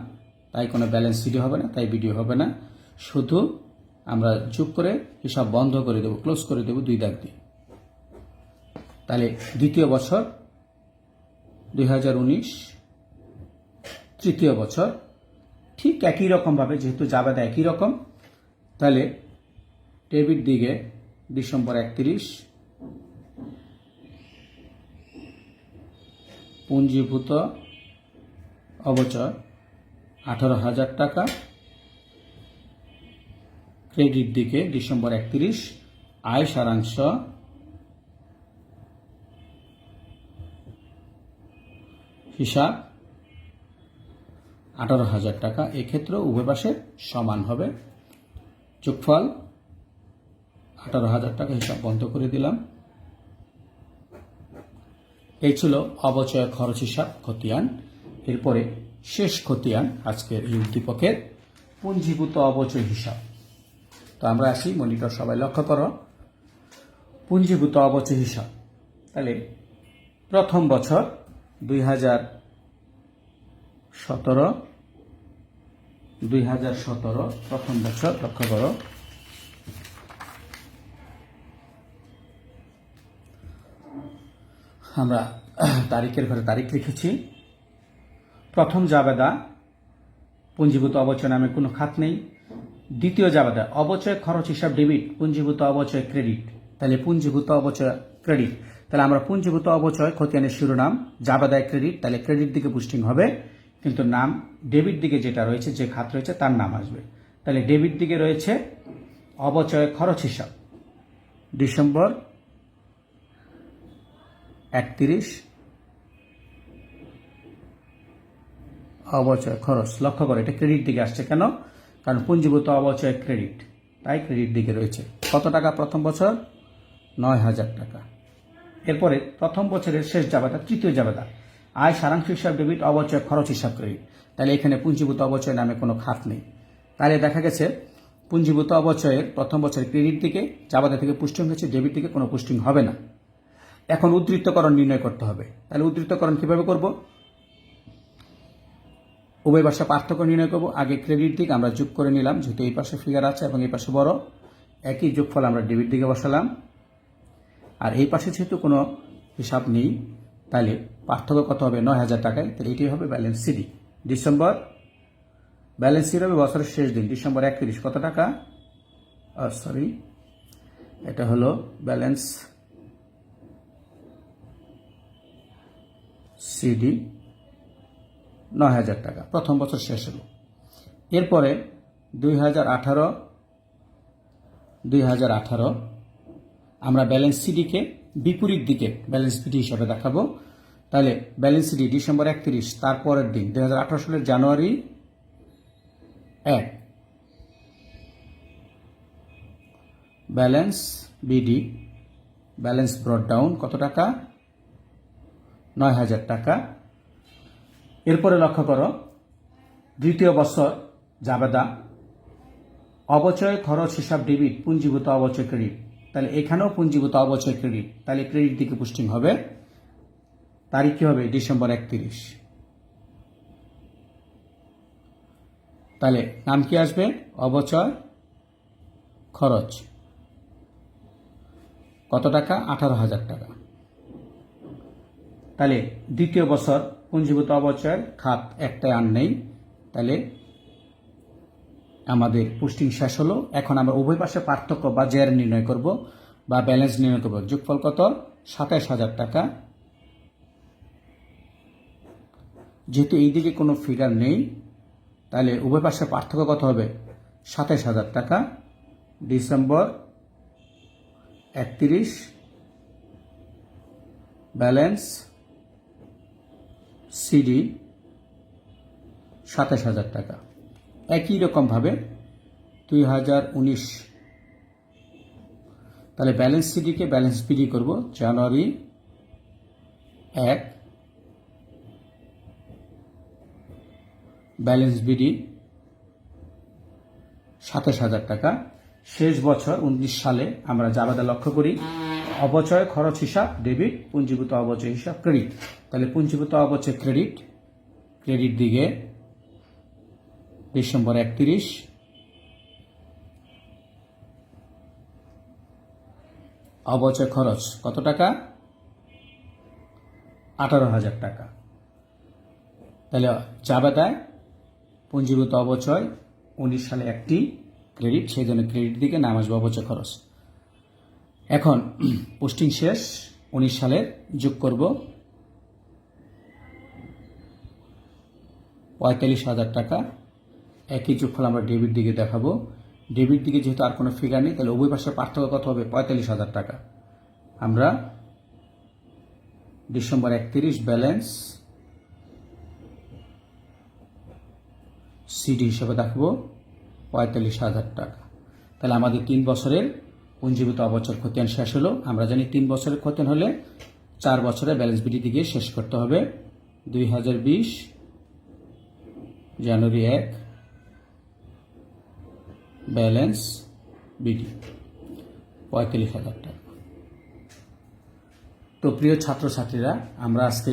Speaker 1: তাই কোনো ব্যালেন্স সিডি হবে না, তাই বিডিও হবে না, শুধু আমরা যোগ করে হিসাব বন্ধ করে দেব, ক্লোজ করে দেব 2 দাগ দিয়ে। তাহলে দ্বিতীয় বছর 2019, তৃতীয় বছর ঠিক একই রকমভাবে, যেহেতু জাবেদা একই রকম, তাহলে ডেবিট দিকে ডিসেম্বর 31, পুঞ্জীভূত অবচয় 18,000 টাকা, ক্রেডিট দিকে ডিসেম্বর 31, আয় সারাংশ হিসাব 18,000 টাকা। এক্ষেত্রে উভয় পাশে সমান হবে, যোগফল 18,000 টাকা, হিসাব বন্ধ করে দিলাম। এই ছিল অবচয় খরচ হিসাব খতিয়ান। এরপরে শেষ খতিয়ান আজকের এই উদ্দীপকের, পুঞ্জীভূত অবচয় হিসাব। তো আমরা আসি, মনিটর সবাই লক্ষ্য করো, পুঞ্জীভূত অবচয় হিসাব। তাহলে প্রথম বছর 2017 প্রথম বছর, লক্ষ্য করো, আমরা তারিখের ঘরে তারিখ লিখেছি। প্রথম জাবেদা পুঞ্জীভূত অবচয় নামে কোনো খাত নেই। দ্বিতীয় জাবেদা অবচয় খরচ হিসাব ডেবিট, পুঞ্জীভূত অবচয় ক্রেডিট। তাহলে পুঞ্জীভূত অবচয় ক্রেডিট, তাহলে আমরা পুঞ্জীভূত অবচয় খতিয়ানের শিরোনাম জাবেদায় ক্রেডিট, তাহলে ক্রেডিট দিকে পুস্টিং হবে, কিন্তু নাম ডেবিট দিকে যেটা রয়েছে, যে খাত রয়েছে তার নাম আসবে। তাহলে ডেবিট দিকে রয়েছে অবচয় খরচ হিসাব ডিসেম্বর 31, অবচয় খরচ। লক্ষ্য করে এটা ক্রেডিট দিকে আসছে কেন? কারণ পুঞ্জীভূত অবচয় ক্রেডিট, তাই ক্রেডিট দিকে রয়েছে। কত টাকা প্রথম বছর? 9,000 টাকা। এরপরে প্রথম বছরের শেষ জাবেদা, তৃতীয় জাবেদা, আয় সারাংশ হিসাব ডেবিট, অবচয় খরচ হিসাব ক্রেডিট। তাহলে এখানে পুঞ্জীভূত অবচয় নামে কোনো খাত নেই। তাহলে দেখা গেছে পুঞ্জীভূত অবচয়ের প্রথম বছরের ক্রেডিট দিকে জাবেদা থেকে পুষ্টিং হয়েছে, ডেবিট দিকে কোনো পুষ্টিং হবে না। এখন উদ্ধৃতকরণ নির্ণয় করতে হবে। তাহলে উদ্ধৃতকরণ কিভাবে করব? উভয় পাশে পার্থক্য নির্ণয় করব। আগে ক্রেডিট দিক আমরা যোগ করে নিলাম, যেহেতু এই পাশে ফিগার আছে এবং এই পাশে বড়, একই যোগফল আমরা ডেবিট দিকে বসালাম। আর এই পাশে যেহেতু কোনো হিসাব নেই, তাহলে পার্থক্য কত হবে? 9,000 টাকায়। তাহলে এটি হবে balance CD. December balance CD হবে বছরের শেষ দিন, ডিসেম্বর 31। কত টাকা? এটা হলো ব্যালেন্স সিডি, 9,000 টাকা, প্রথম বছর শেষ হলো। এরপরে 2018 আমরা ব্যালেন্স সিডিকে বিপরীত দিকে ব্যালেন্স সিডি হিসাবে দেখাবো। তাহলে ব্যালেন্স সিডি ডিসেম্বর 31, তারপরের দিন 2018 সালের জানুয়ারি 1, ব্যালেন্স বিডি, ব্যালেন্স ব্রট ডাউন, কত টাকা? 9,000 টাকা। এরপরে লক্ষ্য করো, দ্বিতীয় বছর জাবেদা অবচয় খরচ হিসাব ডেবিট, পুঞ্জীভূত অবচয় ক্রেডিট। তাহলে এখানেও পুঞ্জীভূত অবচয় ক্রেডিট, তাহলে ক্রেডিট দিকে পুস্টিং হবে। তারিখ কি হবে? ডিসেম্বর 31। তাহলে নাম কি আসবে? অবচয় খরচ। কত টাকা? 18,000 টাকা। তাহলে দ্বিতীয় বছর পুঞ্জীভূত অবচয়ের খাত একটাই আর নেই, তাহলে আমাদের পুস্টিং শেষ হলো। এখন আমরা উভয় পাশে পার্থক্য বা জের নির্ণয় করব বা ব্যালেন্স নির্ণয় করব। যোগফল কত? 27,000 টাকা। যেহেতু এই দিকে কোনো ফিগার নেই, তাহলে উভয় পাশে পার্থক্য কত হবে? 27,000 টাকা। ডিসেম্বর 31, ব্যালেন্স সিডি 27,000 টাকা। একই রকমভাবে 2019, তাহলে ব্যালেন্স সিডিকে ব্যালেন্স বিডি করব। জানুয়ারি 1, ব্যালেন্স বিডি 27,000 টাকা। শেষ বছর 19 সালে আমরা জাবেদা লক্ষ্য করি, অবচয় খরচ হিসাব ডেবিট, পুঞ্জীভূত অবচয় হিসাব ক্রেডিট। তাহলে পুঞ্জীভূত অবচয় ক্রেডিট, ক্রেডিট দিকে ডিসেম্বর 31, অবচয় খরচ কত টাকা? 18,000 টাকা। তাহলে জাবেদায় পুঞ্জীভূত অবচয় 19 সালে একটি ক্রেডিট, সেই জন্য ক্রেডিট দিকে নাম আসবে অবচয় খরচ। এখন পোস্টিং শেষ 19 সালের, যোগ করব 45,000 টাকা। একই যোগফল আমরা ডেবিট দিকে দেখাবো। ডেবিট দিকে যেহেতু আর কোনো ফিগার নেই, তাহলে উভয় পাশের পার্থক্য কত হবে? 45,000 টাকা। আমরা ডিসেম্বর 31 ব্যালেন্স সিডি হিসেবে দেখব 45,000 টাকা। তাহলে আমাদের 3 বছরের পুঞ্জীভূত অবচয় খতিয়ান শেষ হলো। আমরা জানি 3 বছরের খতিয়ান হলে 4 বছরের ব্যালেন্স বিডি দিকে শেষ করতে হবে। 2020 জানুয়ারি 1 ব্যালেন্স বিডি 45,000 টাকা। তো প্রিয় ছাত্রছাত্রীরা, আমরা আজকে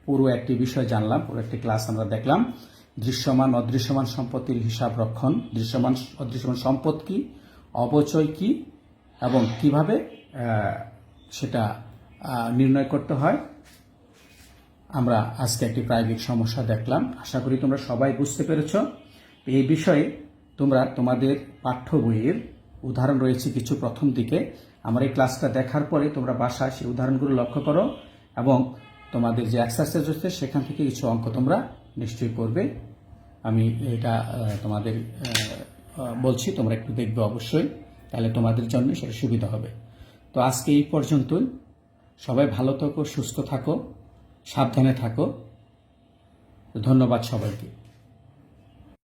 Speaker 1: পুরো একটি বিষয় জানলাম, পুরো একটি ক্লাস আমরা দেখলাম। দৃশ্যমান অদৃশ্যমান সম্পত্তির হিসাব রক্ষণ, দৃশ্যমান অদৃশ্যমান সম্পদ কি, অবচয় কি এবং কিভাবে সেটা নির্ণয় করতে হয়, আমরা আজকে একটি প্রায়োগিক সমস্যা দেখলাম। আশা করি তোমরা সবাই বুঝতে পেরেছ। এই বিষয়ে তোমরা তোমাদের পাঠ্য বইয়ের উদাহরণ রয়েছে কিছু প্রথম দিকে। আমার এই ক্লাসটা দেখার পরে তোমরা বাসায় সেই উদাহরণগুলো লক্ষ্য করো এবং তোমাদের যে এক্সারসাইজ হচ্ছে সেখান থেকে কিছু অঙ্ক তোমরা নিশ্চয়ই করবে। আমি এটা তোমাদের বলছি, তোমরা একটু দেখবে অবশ্যই, তাহলে তোমাদের জন্য সেটা সুবিধা হবে। তো আজকে এই পর্যন্তই। সবাই ভালো থাকো, সুস্থ থাকো, সাবধানে থাকো। ধন্যবাদ সবাইকে।